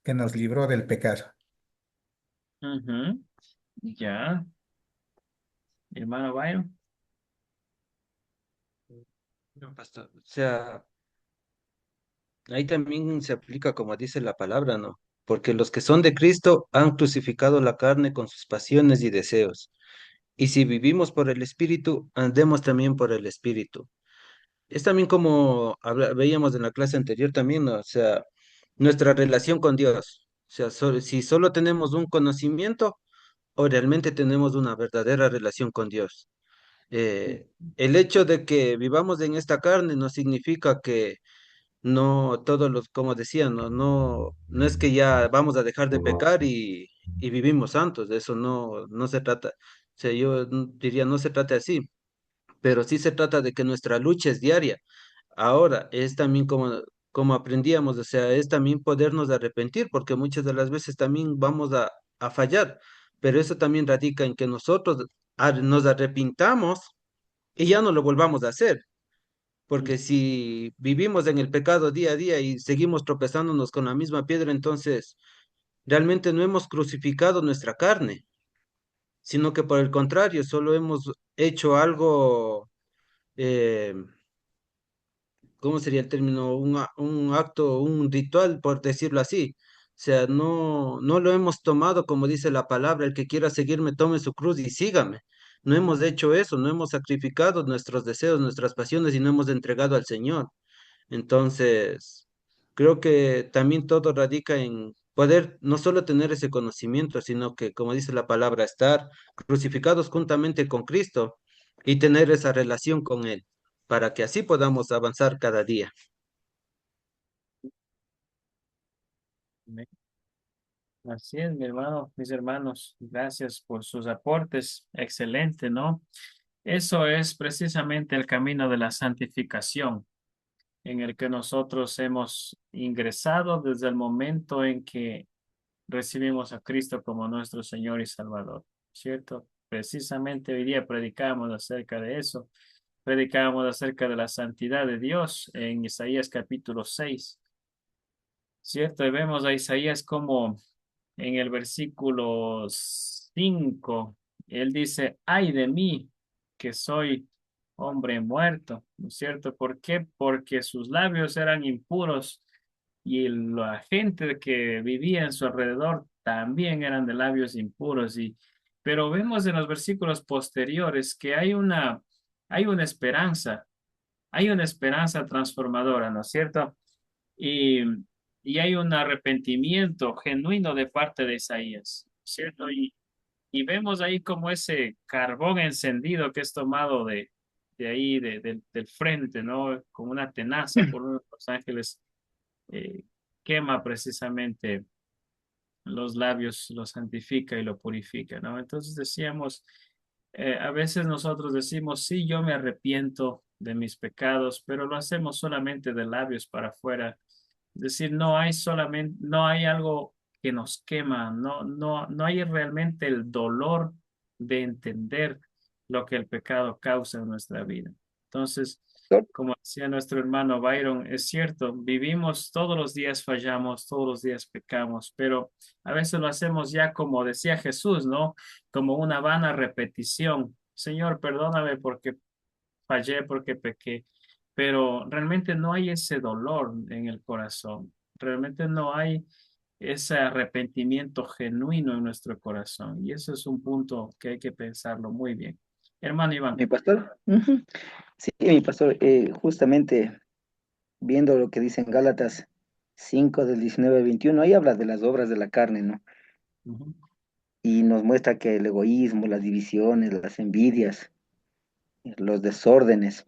que nos libró del pecado. Ujú. Ya, hermano Byron. No, pastor. O sea, ahí también se aplica como dice la palabra, ¿no? Porque los que son de Cristo han crucificado la carne con sus pasiones y deseos. Y si vivimos por el Espíritu, andemos también por el Espíritu. Es también como veíamos en la clase anterior también, ¿no? O sea, nuestra relación con Dios. O sea, si solo tenemos un conocimiento o realmente tenemos una verdadera relación con Dios. El hecho de que vivamos en esta carne no significa que no todos los, como decía, no es que ya vamos a dejar de pecar y vivimos santos, de eso no se trata. O sea, yo diría no se trata así, pero sí se trata de que nuestra lucha es diaria. Ahora, es también como aprendíamos, o sea, es también podernos arrepentir, porque muchas de las veces también vamos a fallar, pero eso también radica en que nosotros nos arrepintamos y ya no lo volvamos a hacer. Porque si vivimos en el pecado día a día y seguimos tropezándonos con la misma piedra, entonces realmente no hemos crucificado nuestra carne, sino que por el contrario, solo hemos hecho algo, eh, ¿cómo sería el término? Un acto, un ritual, por decirlo así. O sea, no lo hemos tomado como dice la palabra, el que quiera seguirme, tome su cruz y sígame. No hemos hecho eso, no hemos sacrificado nuestros deseos, nuestras pasiones y no hemos entregado al Señor. Entonces, creo que también todo radica en poder no solo tener ese conocimiento, sino que, como dice la palabra, estar crucificados juntamente con Cristo y tener esa relación con Él, para que así podamos avanzar cada día. Así es, mi hermano, mis hermanos, gracias por sus aportes. Excelente, ¿no? Eso es precisamente el camino de la santificación en el que nosotros hemos ingresado desde el momento en que recibimos a Cristo como nuestro Señor y Salvador, ¿cierto? Precisamente hoy día predicamos acerca de eso. predicábamos acerca de la santidad de Dios en Isaías capítulo 6, ¿cierto? Y vemos a Isaías como en el versículo 5 él dice, ay de mí, que soy hombre muerto, ¿no es cierto? ¿Por qué? Porque sus labios eran impuros y la gente que vivía en su alrededor también eran de labios impuros. Pero vemos en los versículos posteriores que hay una esperanza transformadora, ¿no es cierto? Y, y hay un arrepentimiento genuino de parte de Isaías, ¿cierto? Y vemos ahí como ese carbón encendido que es tomado de ahí, del frente, ¿no? Con una tenaza por uno de los ángeles, eh, quema precisamente los labios, lo santifica y lo purifica, ¿no? Entonces decíamos, a veces nosotros decimos, sí, yo me arrepiento de mis pecados, pero lo hacemos solamente de labios para afuera. Es decir, no hay algo que nos quema, no hay realmente el dolor de entender lo que el pecado causa en nuestra vida. Entonces, como decía nuestro hermano Byron, es cierto, vivimos todos los días, fallamos, todos los días pecamos, pero a veces lo hacemos ya como decía Jesús, ¿no? Como una vana repetición. Señor, perdóname porque fallé, porque pequé, pero realmente no hay ese dolor en el corazón, realmente no hay ese arrepentimiento genuino en nuestro corazón y eso es un punto que hay que pensarlo muy bien. Hermano Iván. Mi pastor. Ujú. Sí, mi pastor, justamente viendo lo que dice en Gálatas 5 del 19 al 21, ahí habla de las obras de la carne, ¿no? Ujú. Y nos muestra que el egoísmo, las divisiones, las envidias, los desórdenes.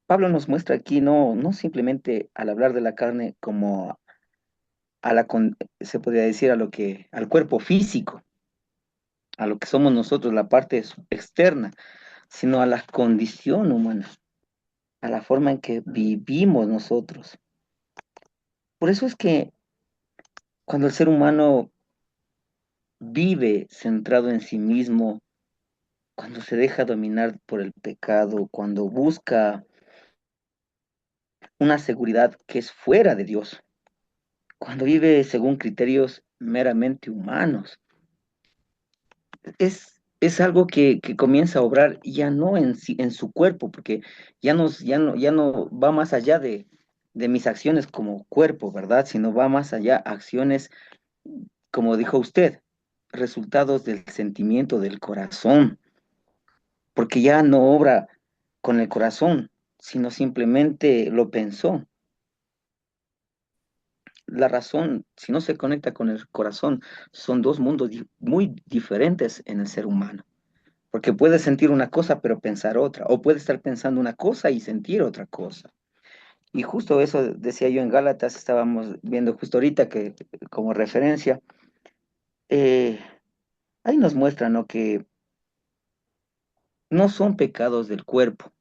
Pablo nos muestra aquí no simplemente al hablar de la carne como se podría decir al cuerpo físico, a lo que somos nosotros, la parte externa, sino a la condición humana, a la forma en que vivimos nosotros. Por eso es que cuando el ser humano vive centrado en sí mismo, cuando se deja dominar por el pecado, cuando busca una seguridad que es fuera de Dios, cuando vive según criterios meramente humanos, es algo que comienza a obrar ya no en su cuerpo, porque ya no va más allá de mis acciones como cuerpo, ¿verdad? Sino va más allá, acciones, como dijo usted, resultados del sentimiento del corazón, porque ya no obra con el corazón, sino simplemente lo pensó. La razón, si no se conecta con el corazón, son dos mundos muy diferentes en el ser humano. Porque puede sentir una cosa pero pensar otra, o puede estar pensando una cosa y sentir otra cosa. Y justo eso decía yo en Gálatas, estábamos viendo justo ahorita que como referencia, eh, ahí nos muestra, ¿no? Que no son pecados del cuerpo,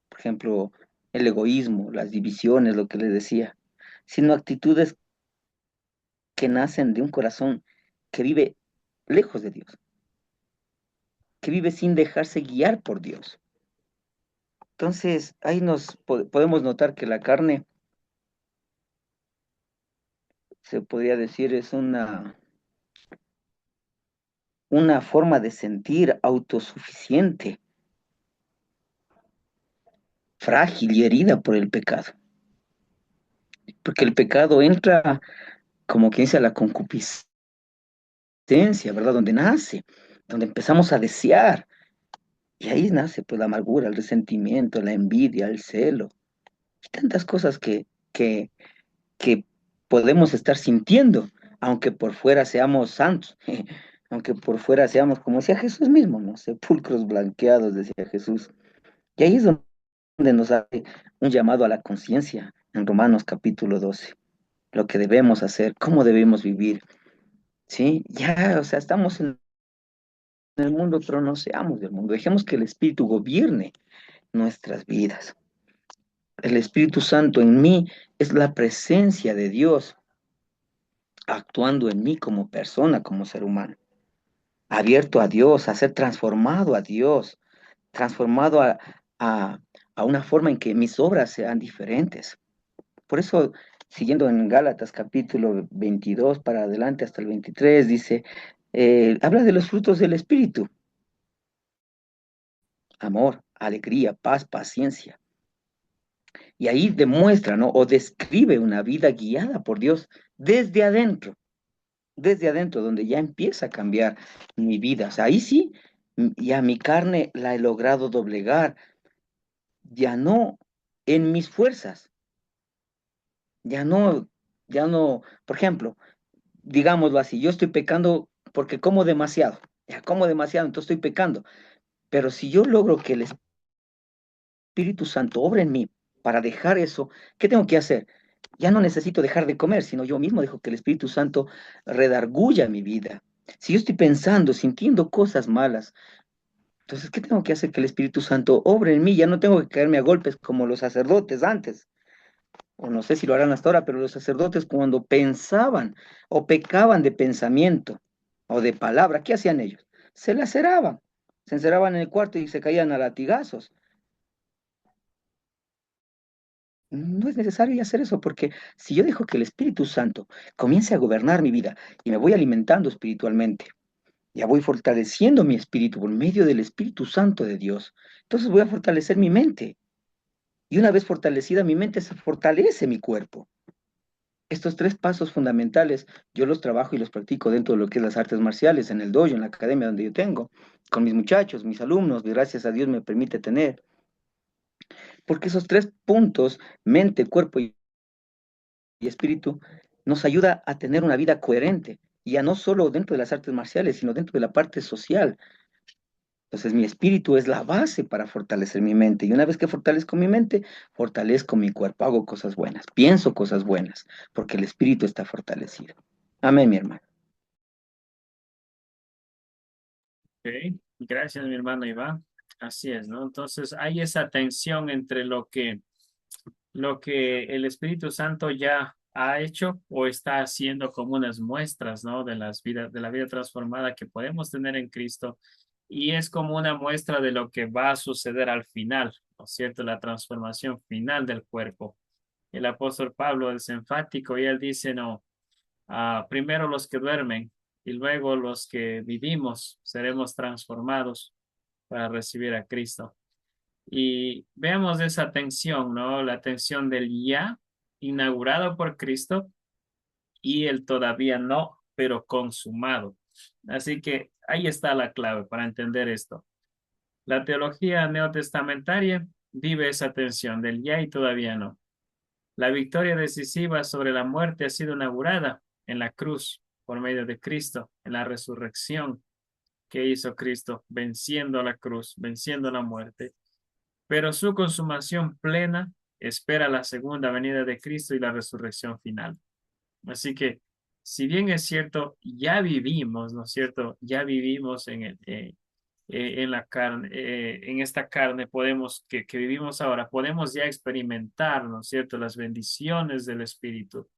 por ejemplo, el egoísmo, las divisiones, lo que les decía, sino actitudes que nacen de un corazón que vive lejos de Dios, que vive sin dejarse guiar por Dios. Entonces, ahí podemos notar que la carne, se podría decir, es una forma de sentir autosuficiente, frágil y herida por el pecado. Porque el pecado entra, como quien dice, a la concupiscencia, ¿verdad? Donde nace, donde empezamos a desear. Y ahí nace pues la amargura, el resentimiento, la envidia, el celo y tantas cosas que podemos estar sintiendo, aunque por fuera seamos santos, aunque por fuera seamos, como decía Jesús mismo, ¿no? Sepulcros blanqueados, decía Jesús. Y ahí es donde nos hace un llamado a la conciencia en Romanos capítulo 12, lo que debemos hacer, cómo debemos vivir, ¿sí? Ya, o sea, estamos en el mundo, pero no seamos del mundo, dejemos que el Espíritu gobierne nuestras vidas. El Espíritu Santo en mí es la presencia de Dios actuando en mí como persona, como ser humano, abierto a Dios, a ser transformado a Dios, transformado a, a una forma en que mis obras sean diferentes. Por eso, siguiendo en Gálatas capítulo 22 para adelante hasta el 23, dice, habla de los frutos del Espíritu: amor, alegría, paz, paciencia. Y ahí demuestra, ¿no? O describe una vida guiada por Dios desde adentro, donde ya empieza a cambiar mi vida. O sea, ahí sí, ya mi carne la he logrado doblegar, ya no en mis fuerzas, ya no, ya no, por ejemplo, digámoslo así, yo estoy pecando porque como demasiado, ya como demasiado, entonces estoy pecando. Pero si yo logro que el Espíritu Santo obre en mí para dejar eso, ¿qué tengo que hacer? Ya no necesito dejar de comer, sino yo mismo dejo que el Espíritu Santo redarguya mi vida. Si yo estoy pensando, sintiendo cosas malas, entonces, ¿qué tengo que hacer? Que el Espíritu Santo obre en mí. Ya no tengo que caerme a golpes como los sacerdotes antes, o no sé si lo harán hasta ahora, pero los sacerdotes cuando pensaban o pecaban de pensamiento o de palabra, ¿qué hacían ellos? Se laceraban, se encerraban en el cuarto y se caían a latigazos. No es necesario ya hacer eso, porque si yo dejo que el Espíritu Santo comience a gobernar mi vida y me voy alimentando espiritualmente, ya voy fortaleciendo mi espíritu por medio del Espíritu Santo de Dios, entonces voy a fortalecer mi mente. Y una vez fortalecida mi mente, se fortalece mi cuerpo. Estos tres pasos fundamentales yo los trabajo y los practico dentro de lo que es las artes marciales, en el dojo, en la academia donde yo tengo, con mis muchachos, mis alumnos, que gracias a Dios me permite tener. Porque esos tres puntos, mente, cuerpo y espíritu, nos ayuda a tener una vida coherente, y ya no solo dentro de las artes marciales, sino dentro de la parte social. Entonces mi espíritu es la base para fortalecer mi mente. Y una vez que fortalezco mi mente, fortalezco mi cuerpo, hago cosas buenas, pienso cosas buenas, porque el espíritu está fortalecido. Amén, mi hermano. Ok, gracias, mi hermano Iván. Así es, ¿no? Entonces hay esa tensión entre lo que el Espíritu Santo ya ha hecho o está haciendo como unas muestras, ¿no? De la vida transformada que podemos tener en Cristo. Y es como una muestra de lo que va a suceder al final, ¿no es cierto? La transformación final del cuerpo. El apóstol Pablo es enfático y él dice, no, primero los que duermen y luego los que vivimos seremos transformados para recibir a Cristo. Y veamos esa tensión, ¿no? La tensión del ya inaugurado por Cristo y el todavía no, pero consumado. Así que ahí está la clave para entender esto. La teología neotestamentaria vive esa tensión del ya y todavía no. La victoria decisiva sobre la muerte ha sido inaugurada en la cruz por medio de Cristo, en la resurrección que hizo Cristo, venciendo la cruz, venciendo la muerte. Pero su consumación plena espera la segunda venida de Cristo y la resurrección final. Así que, si bien es cierto, ya vivimos, ¿no es cierto? Ya vivimos en la carne, en esta carne que vivimos ahora, podemos ya experimentar, ¿no es cierto?, las bendiciones del Espíritu,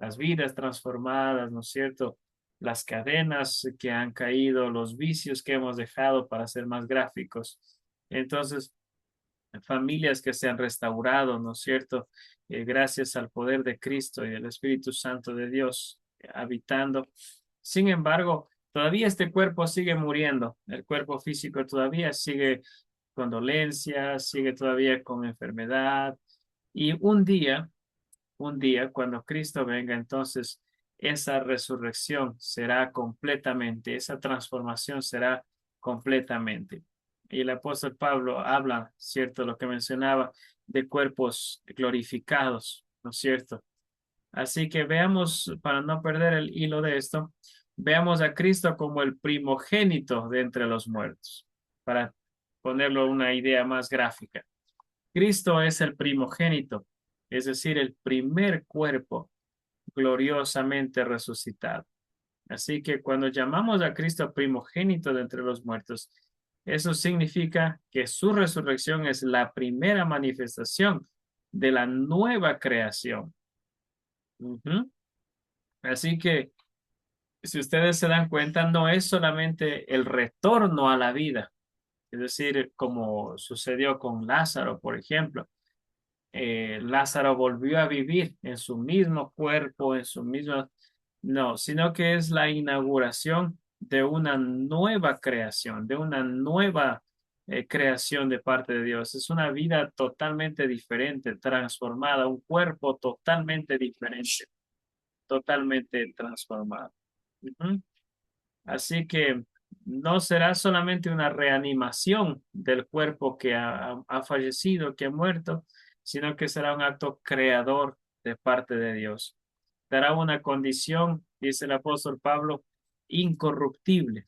las vidas transformadas, ¿no es cierto?, las cadenas que han caído, los vicios que hemos dejado, para ser más gráficos. Entonces, familias que se han restaurado, ¿no es cierto? Gracias al poder de Cristo y del Espíritu Santo de Dios habitando. Sin embargo, todavía este cuerpo sigue muriendo, el cuerpo físico todavía sigue con dolencias, sigue todavía con enfermedad. Y un día, cuando Cristo venga, entonces esa resurrección será completamente, esa transformación será completamente. Y el apóstol Pablo habla, ¿cierto? Lo que mencionaba de cuerpos glorificados, ¿no es cierto? Así que veamos, para no perder el hilo de esto, veamos a Cristo como el primogénito de entre los muertos, para ponerlo una idea más gráfica. Cristo es el primogénito, es decir, el primer cuerpo gloriosamente resucitado. Así que cuando llamamos a Cristo primogénito de entre los muertos, eso significa que su resurrección es la primera manifestación de la nueva creación. Ujú. Así que, si ustedes se dan cuenta, no es solamente el retorno a la vida, Es decir, como sucedió con Lázaro, por ejemplo. Lázaro volvió a vivir en su mismo cuerpo, en su mismo... No, sino que es la inauguración de una nueva creación, de una nueva creación de parte de Dios. Es una vida totalmente diferente, transformada, un cuerpo totalmente diferente, totalmente transformado. Ujú. Así que no será solamente una reanimación del cuerpo que ha fallecido, que ha muerto, sino que será un acto creador de parte de Dios. Dará una condición, dice el apóstol Pablo, incorruptible.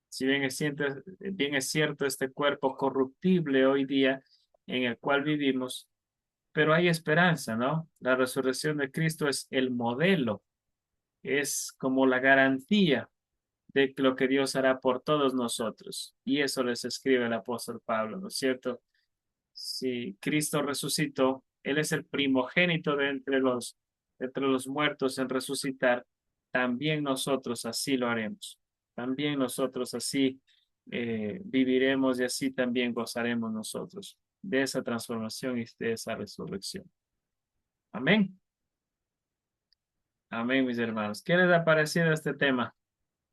Si bien es cierto este cuerpo corruptible hoy día en el cual vivimos, pero hay esperanza, ¿no? La resurrección de Cristo es el modelo, es como la garantía de lo que Dios hará por todos nosotros. Y eso les escribe el apóstol Pablo, ¿no es cierto? Si Cristo resucitó, Él es el primogénito de entre los muertos en resucitar, también nosotros así lo haremos. También nosotros así viviremos y así también gozaremos nosotros de esa transformación y de esa resurrección. Amén. Amén, mis hermanos. ¿Qué les ha parecido este tema?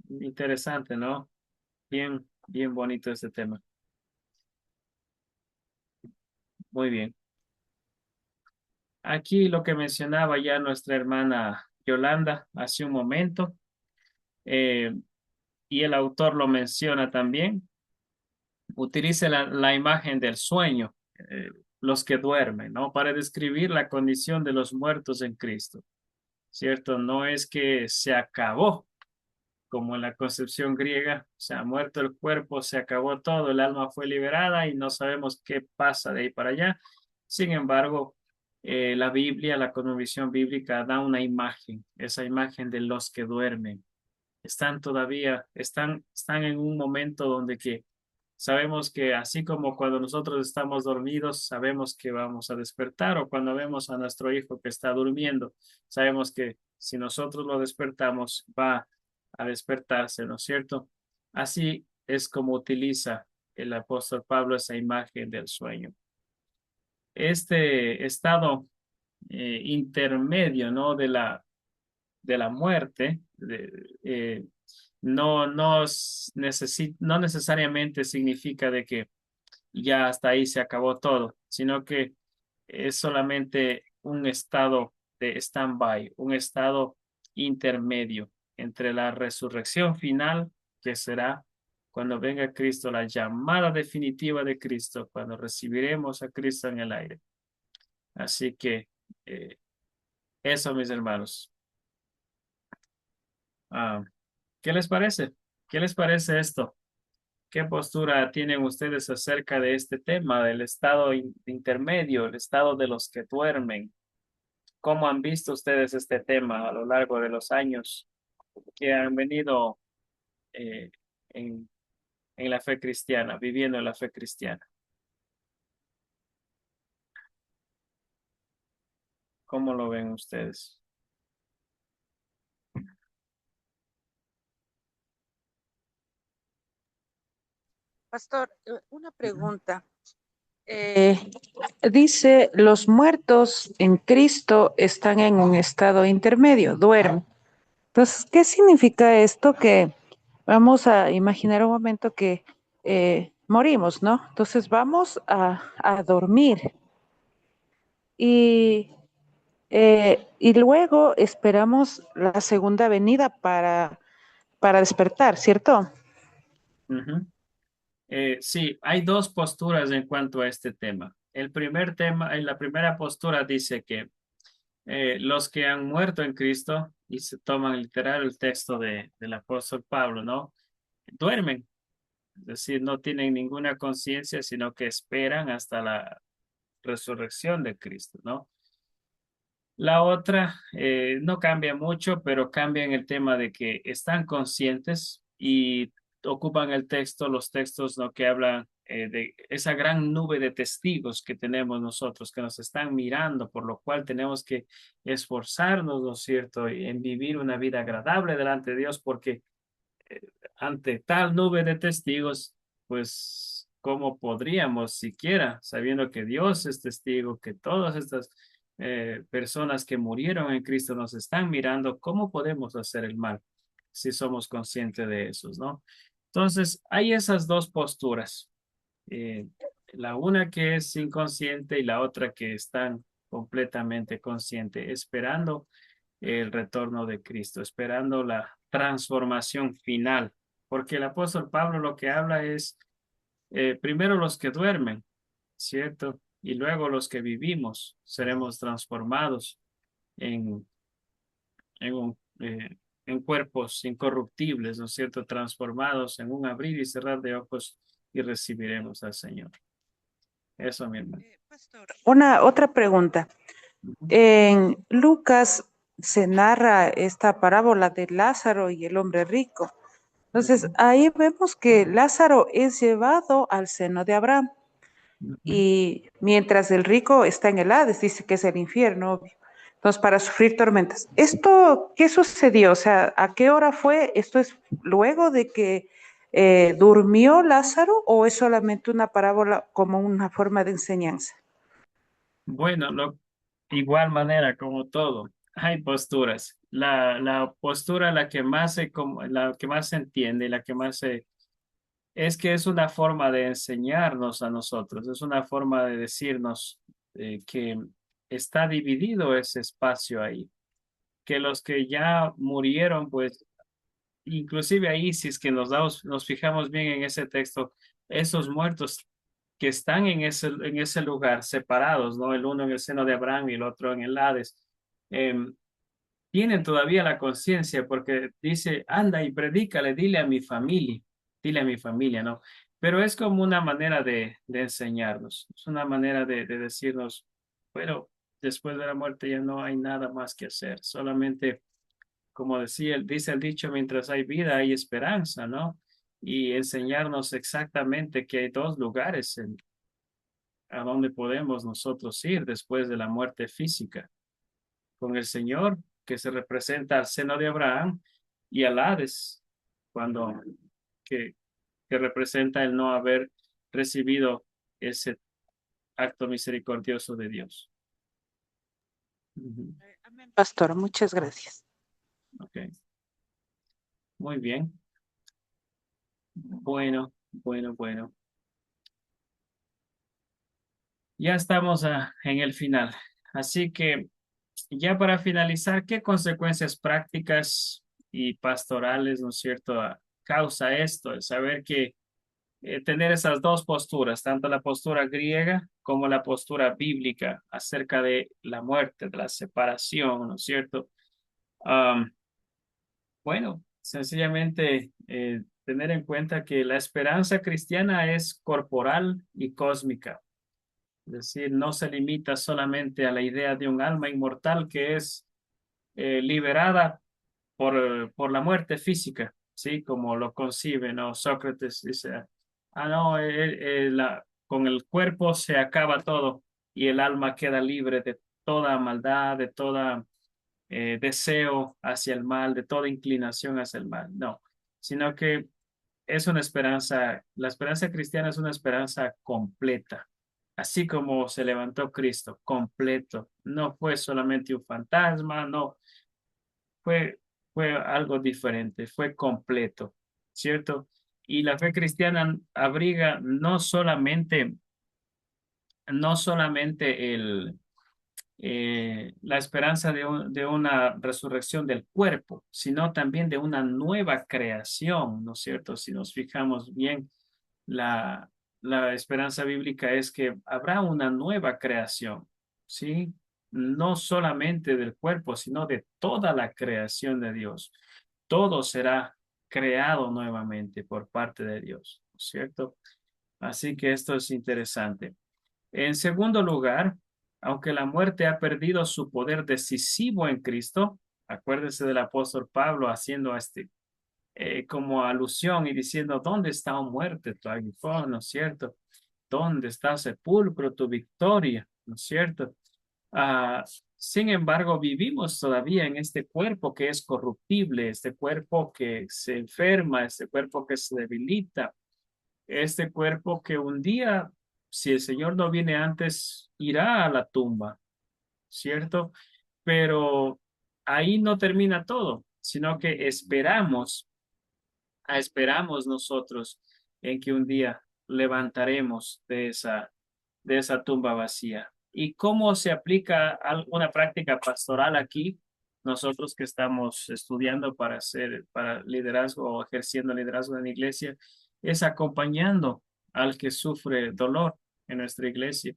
Interesante, ¿no? Bien, bien bonito este tema. Muy bien. Aquí lo que mencionaba ya nuestra hermana Yolanda hace un momento, eh, y el autor lo menciona también, utiliza la imagen del sueño, los que duermen, ¿no? Para describir la condición de los muertos en Cristo, ¿cierto? No es que se acabó, como en la concepción griega, se ha muerto el cuerpo, se acabó todo, el alma fue liberada y no sabemos qué pasa de ahí para allá. Sin embargo, la Biblia, la cosmovisión bíblica da una imagen, esa imagen de los que duermen. Están todavía, están en un momento donde que sabemos que así como cuando nosotros estamos dormidos, sabemos que vamos a despertar, o cuando vemos a nuestro hijo que está durmiendo, sabemos que si nosotros lo despertamos, va a despertarse, ¿no es cierto? Así es como utiliza el apóstol Pablo esa imagen del sueño. Este estado intermedio, ¿no? De la muerte, no necesariamente significa de que ya hasta ahí se acabó todo, sino que es solamente un estado de stand-by, un estado intermedio entre la resurrección final, que será cuando venga Cristo, la llamada definitiva de Cristo, cuando recibiremos a Cristo en el aire. Así que eh, eso, mis hermanos. Ah, ¿qué les parece? ¿Qué les parece esto? ¿Qué postura tienen ustedes acerca de este tema, del estado intermedio, el estado de los que duermen? ¿Cómo han visto ustedes este tema a lo largo de los años que han venido eh, en, en la fe cristiana, viviendo en la fe cristiana? ¿Cómo lo ven ustedes? Pastor, una pregunta. Eh, Dice, los muertos en Cristo están en un estado intermedio, duermen. Entonces, ¿qué significa esto? Que vamos a imaginar un momento que morimos, ¿no? Entonces vamos a dormir y, y luego esperamos la segunda venida para despertar, ¿cierto? Ujú. Sí, hay dos posturas en cuanto a este tema. El primer tema, en la primera postura dice que los que han muerto en Cristo, y se toman literal el texto del apóstol Pablo, ¿no? Duermen, es decir, no tienen ninguna conciencia, sino que esperan hasta la resurrección de Cristo, ¿no? La otra no cambia mucho, pero cambia en el tema de que están conscientes y ocupan el texto, los textos, ¿no? Que hablan de esa gran nube de testigos que tenemos nosotros, que nos están mirando, por lo cual tenemos que esforzarnos, ¿no es cierto?, en vivir una vida agradable delante de Dios, porque ante tal nube de testigos, pues ¿Cómo podríamos siquiera, sabiendo que Dios es testigo, que todas estas personas que murieron en Cristo nos están mirando, cómo podemos hacer el mal si somos conscientes de eso, ¿no? Entonces, hay esas dos posturas. eh, la una que es inconsciente y la otra que están completamente consciente, esperando el retorno de Cristo, esperando la transformación final, porque el apóstol Pablo lo que habla es primero los que duermen, ¿cierto? Y luego los que vivimos seremos transformados en, en, en cuerpos incorruptibles, ¿no es cierto? Transformados en un abrir y cerrar de ojos y recibiremos al Señor. Eso, mi hermano. Pastor, una otra pregunta. Ujú. En Lucas se narra esta parábola de Lázaro y el hombre rico. Entonces, ahí vemos que Lázaro es llevado al seno de Abraham Ujú. y mientras el rico está en el Hades, dice que es el infierno, obvio. Entonces, para sufrir tormentas. ¿Esto qué sucedió? O sea, ¿a qué hora fue? ¿Esto es luego de que durmió Lázaro o es solamente una parábola como una forma de enseñanza? Bueno, igual manera como todo, hay posturas. La postura la que más la que más se entiende, la que más se es que es una forma de enseñarnos a nosotros, es una forma de decirnos que está dividido ese espacio ahí, que los que ya murieron, pues, inclusive ahí, si es que nos fijamos bien en ese texto, esos muertos que están en ese lugar separados, ¿no? El uno en el seno de Abraham y el otro en el Hades, em, tienen todavía la conciencia porque dice, anda y predícale, dile a mi familia, ¿no? Pero es como una manera de enseñarnos, es una manera de decirnos, bueno, después de la muerte ya no hay nada más que hacer, solamente, como dice el dicho, mientras hay vida hay esperanza, ¿no? Y enseñarnos exactamente que hay dos lugares a donde podemos nosotros ir después de la muerte física con el Señor, que se representa al seno de Abraham, y al Hades, cuando, que, que representa el no haber recibido ese acto misericordioso de Dios. Ujú. Amén, pastor, muchas gracias. Ok, muy bien. Bueno, bueno, bueno. Ya estamos en el final. Así que ya para finalizar, ¿qué consecuencias prácticas y pastorales, ¿no es cierto?, causa esto? El saber que tener esas dos posturas, tanto la postura griega como la postura bíblica acerca de la muerte, de la separación, ¿no es cierto? Am, bueno, sencillamente tener en cuenta que la esperanza cristiana es corporal y cósmica, es decir, no se limita solamente a la idea de un alma inmortal que es liberada por la muerte física, ¿sí? Como lo concibe, ¿no? Sócrates dice, no, con el cuerpo se acaba todo y el alma queda libre de toda maldad, de toda deseo hacia el mal, de toda inclinación hacia el mal. No, sino que es una esperanza, la esperanza cristiana es una esperanza completa. Así como se levantó Cristo, completo. No fue solamente un fantasma, no, fue, fue algo diferente, fue completo, ¿cierto? Y la fe cristiana abriga no solamente la esperanza de una resurrección del cuerpo, sino también de una nueva creación, ¿no es cierto? Si nos fijamos bien, la, la esperanza bíblica es que habrá una nueva creación, ¿sí? No solamente del cuerpo, sino de toda la creación de Dios. Todo será creado nuevamente por parte de Dios, ¿no es cierto? Así que esto es interesante. En segundo lugar, aunque la muerte ha perdido su poder decisivo en Cristo, acuérdese del apóstol Pablo haciendo como alusión y diciendo, ¿dónde está, oh muerte, tu aguijón? ¿No es cierto? ¿Dónde está, sepulcro, tu victoria? ¿No es cierto? Ah, sin embargo, vivimos todavía en este cuerpo que es corruptible, este cuerpo que se enferma, este cuerpo que se debilita, este cuerpo que un día, si el Señor no viene antes, irá a la tumba, ¿cierto? Pero ahí no termina todo, sino que esperamos nosotros en que un día levantaremos de esa tumba vacía. ¿Y cómo se aplica alguna práctica pastoral aquí? Nosotros que estamos estudiando para liderazgo o ejerciendo liderazgo en la iglesia, es acompañando al que sufre dolor en nuestra iglesia.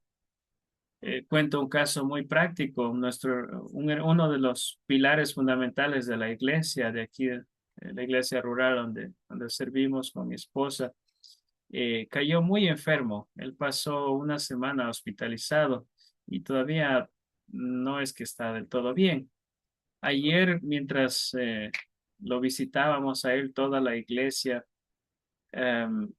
Cuento un caso muy práctico. Uno de los pilares fundamentales de la iglesia, de aquí, la iglesia rural donde servimos con mi esposa, cayó muy enfermo. Él pasó una semana hospitalizado y todavía no es que está del todo bien. Ayer, mientras lo visitábamos a él, toda la iglesia, em,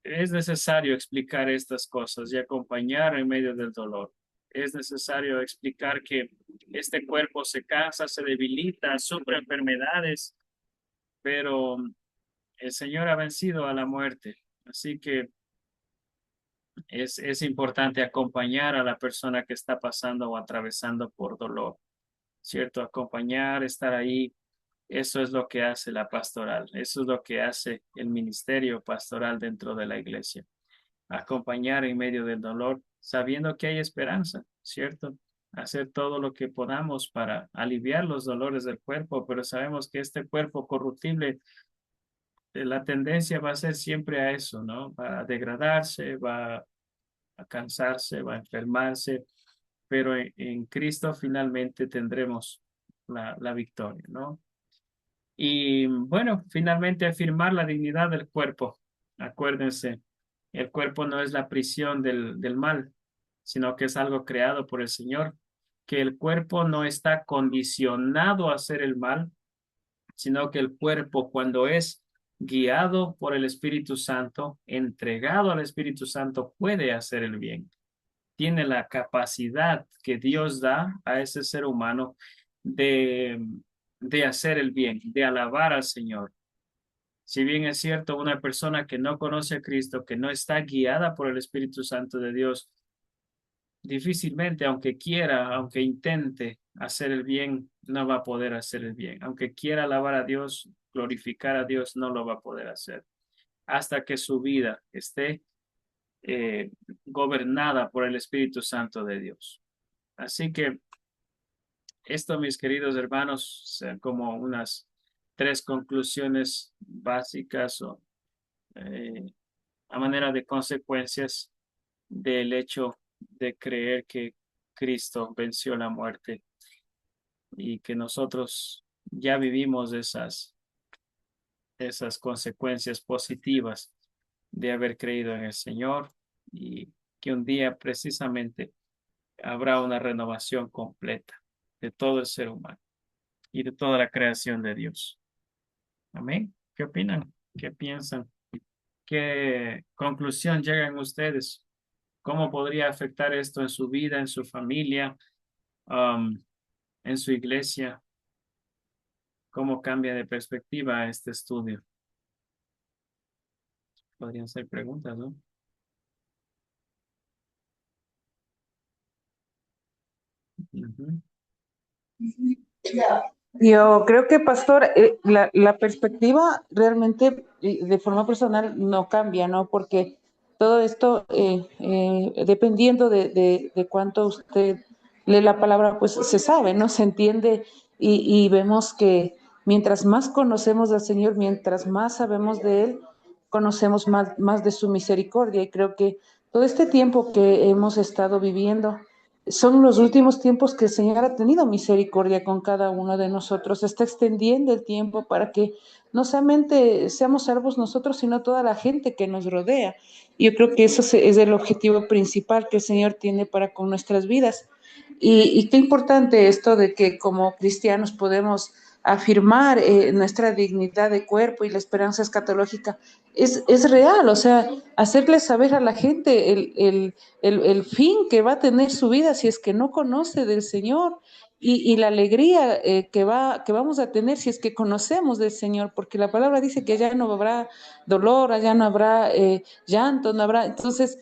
es necesario explicar estas cosas y acompañar en medio del dolor. Es necesario explicar que este cuerpo se cansa, se debilita, sufre enfermedades, pero el Señor ha vencido a la muerte. Así que es importante acompañar a la persona que está pasando o atravesando por dolor, ¿cierto? Acompañar, estar ahí. Eso es lo que hace la pastoral. Eso es lo que hace el ministerio pastoral dentro de la iglesia. Acompañar en medio del dolor, sabiendo que hay esperanza, ¿cierto? Hacer todo lo que podamos para aliviar los dolores del cuerpo, pero sabemos que este cuerpo corruptible, la tendencia va a ser siempre a eso, ¿no? Va a degradarse, va a cansarse, va a enfermarse, pero en Cristo finalmente tendremos la victoria, ¿no? Y bueno, finalmente afirmar la dignidad del cuerpo. Acuérdense, el cuerpo no es la prisión del mal, sino que es algo creado por el Señor, que el cuerpo no está condicionado a hacer el mal, sino que el cuerpo cuando es guiado por el Espíritu Santo, entregado al Espíritu Santo, puede hacer el bien. Tiene la capacidad que Dios da a ese ser humano de, de hacer el bien, de alabar al Señor. Si bien es cierto, una persona que no conoce a Cristo, que no está guiada por el Espíritu Santo de Dios, difícilmente, aunque quiera, aunque intente hacer el bien, no va a poder hacer el bien. Aunque quiera alabar a Dios, glorificar a Dios, no lo va a poder hacer. Hasta que su vida esté eh, gobernada por el Espíritu Santo de Dios. Así que esto, mis queridos hermanos, son como unas 3 conclusiones básicas o a manera de consecuencias del hecho de creer que Cristo venció la muerte y que nosotros ya vivimos esas consecuencias positivas de haber creído en el Señor y que un día precisamente habrá una renovación completa de todo el ser humano y de toda la creación de Dios. Amén. ¿Qué opinan? ¿Qué piensan? ¿Qué conclusión llegan ustedes? ¿Cómo podría afectar esto en su vida, en su familia, um, en su iglesia? ¿Cómo cambia de perspectiva este estudio? Podrían ser preguntas, ¿no? Ujú. Yo creo que, Pastor, la perspectiva realmente de forma personal no cambia, ¿no? Porque todo esto, dependiendo de cuánto usted lee la palabra, pues se sabe, ¿no? Se entiende y vemos que mientras más conocemos al Señor, mientras más sabemos de Él, conocemos más de su misericordia. Y creo que todo este tiempo que hemos estado viviendo, son los últimos tiempos que el Señor ha tenido misericordia con cada uno de nosotros. Está extendiendo el tiempo para que no solamente seamos salvos nosotros, sino toda la gente que nos rodea. Yo creo que eso es el objetivo principal que el Señor tiene para con nuestras vidas. Y qué importante esto de que como cristianos podemos afirmar nuestra dignidad de cuerpo y la esperanza escatológica es real, o sea, hacerle saber a la gente el fin que va a tener su vida si es que no conoce del Señor y la alegría que vamos a tener si es que conocemos del Señor, porque la palabra dice que allá no habrá dolor, allá no habrá llanto, no habrá. Entonces,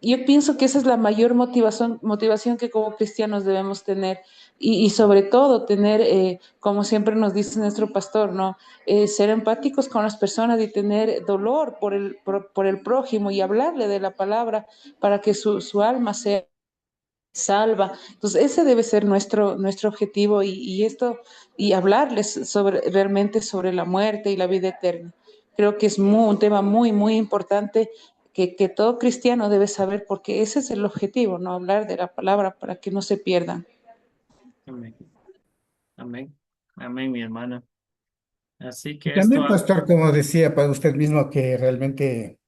yo pienso que esa es la mayor motivación que como cristianos debemos tener y sobre todo tener, como siempre nos dice nuestro pastor, ¿no? Ser empáticos con las personas y tener dolor por el prójimo y hablarle de la palabra para que su alma sea salva. Entonces, ese debe ser nuestro objetivo y esto, y hablarles realmente sobre la muerte y la vida eterna. Creo que es un tema muy importante que todo cristiano debe saber porque ese es el objetivo, ¿no? Hablar de la palabra para que no se pierdan. Amén. Amén. Amén, mi hermana. Así Y que esto, también, pastor, como decía para usted mismo, que realmente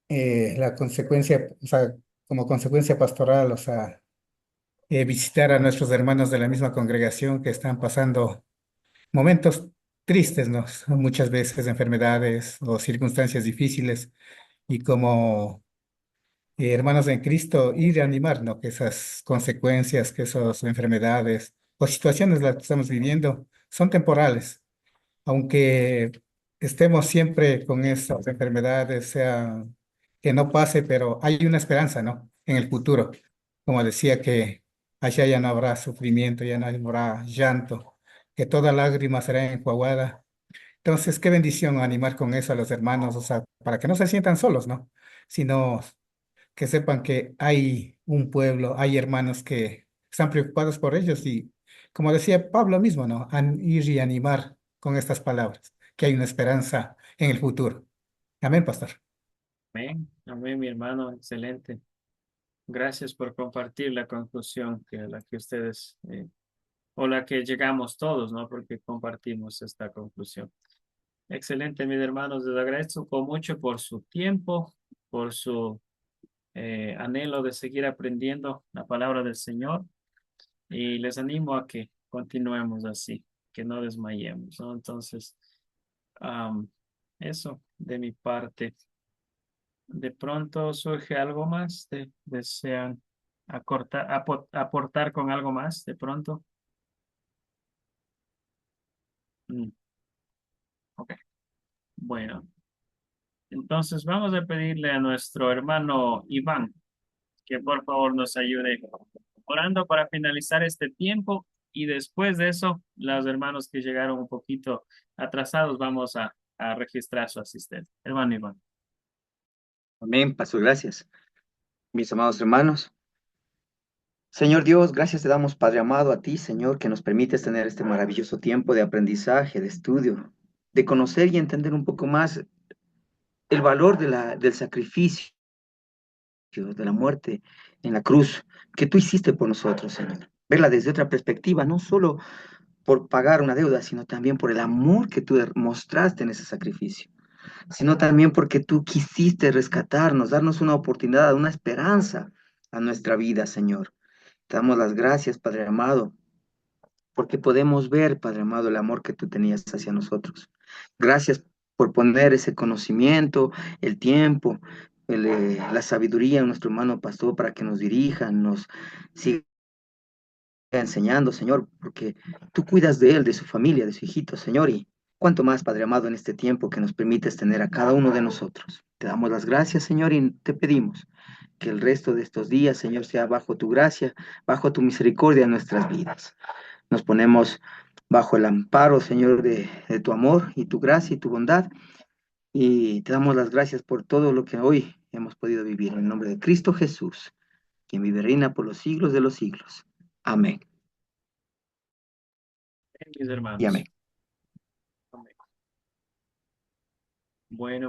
la consecuencia, o sea, como consecuencia pastoral, o sea, visitar a nuestros hermanos de la misma congregación que están pasando momentos tristes, ¿no? Muchas veces enfermedades o circunstancias difíciles y como hermanos en Cristo, ir a animar, ¿no? Que esas consecuencias, que esas enfermedades o situaciones las que estamos viviendo son temporales, aunque estemos siempre con esas enfermedades, sea que no pase, pero hay una esperanza, ¿no? En el futuro. Como decía, que allá ya no habrá sufrimiento, ya no habrá llanto, que toda lágrima será enjuagada. Entonces, qué bendición animar con eso a los hermanos, o sea, para que no se sientan solos, ¿no? Sino que sepan que hay un pueblo, hay hermanos que están preocupados por ellos y, como decía Pablo mismo, ¿no? Ir y animar con estas palabras, que hay una esperanza en el futuro. Amén, pastor. amén. Amén, mi hermano. Excelente. Gracias por compartir la conclusión que la que ustedes, o la que llegamos todos, ¿no? Porque compartimos esta conclusión. Excelente, mis hermanos. Les agradezco mucho por su tiempo, por su anhelo de seguir aprendiendo la palabra del Señor y les animo a que continuemos así, que no desmayemos, ¿no? Entonces, am, eso de mi parte. De pronto surge algo más, desean aportar con algo más, de pronto. Mm, ok, bueno, entonces vamos a pedirle a nuestro hermano Iván que por favor nos ayude orando para finalizar este tiempo y después de eso, los hermanos que llegaron un poquito atrasados, vamos a registrar su asistente. Hermano Iván. Amén, pastor, gracias. Mis amados hermanos, Señor Dios, gracias te damos, Padre amado, a ti, Señor, que nos permites tener este maravilloso tiempo de aprendizaje, de estudio, de conocer y entender un poco más el valor del sacrificio, de la muerte en la cruz que tú hiciste por nosotros, Señor. Verla desde otra perspectiva, no solo por pagar una deuda, sino también por el amor que tú mostraste en ese sacrificio, sino también porque tú quisiste rescatarnos, darnos una oportunidad, una esperanza a nuestra vida, Señor. Te damos las gracias, Padre amado, porque podemos ver, Padre amado, el amor que tú tenías hacia nosotros. Gracias por poner ese conocimiento, el tiempo, la sabiduría en nuestro hermano pastor para que nos dirija, nos siga enseñando, Señor, porque tú cuidas de él, de su familia, de su hijito, Señor, y cuánto más, Padre amado, en este tiempo que nos permites tener a cada uno de nosotros. Te damos las gracias, Señor, y te pedimos que el resto de estos días, Señor, sea bajo tu gracia, bajo tu misericordia en nuestras vidas. Nos ponemos bajo el amparo, Señor, de tu amor y tu gracia y tu bondad, y te damos las gracias por todo lo que hoy hemos podido vivir. En el nombre de Cristo Jesús, quien vive y reina por los siglos de los siglos. Amén Mis y hermanos. amén. Amén. Bueno.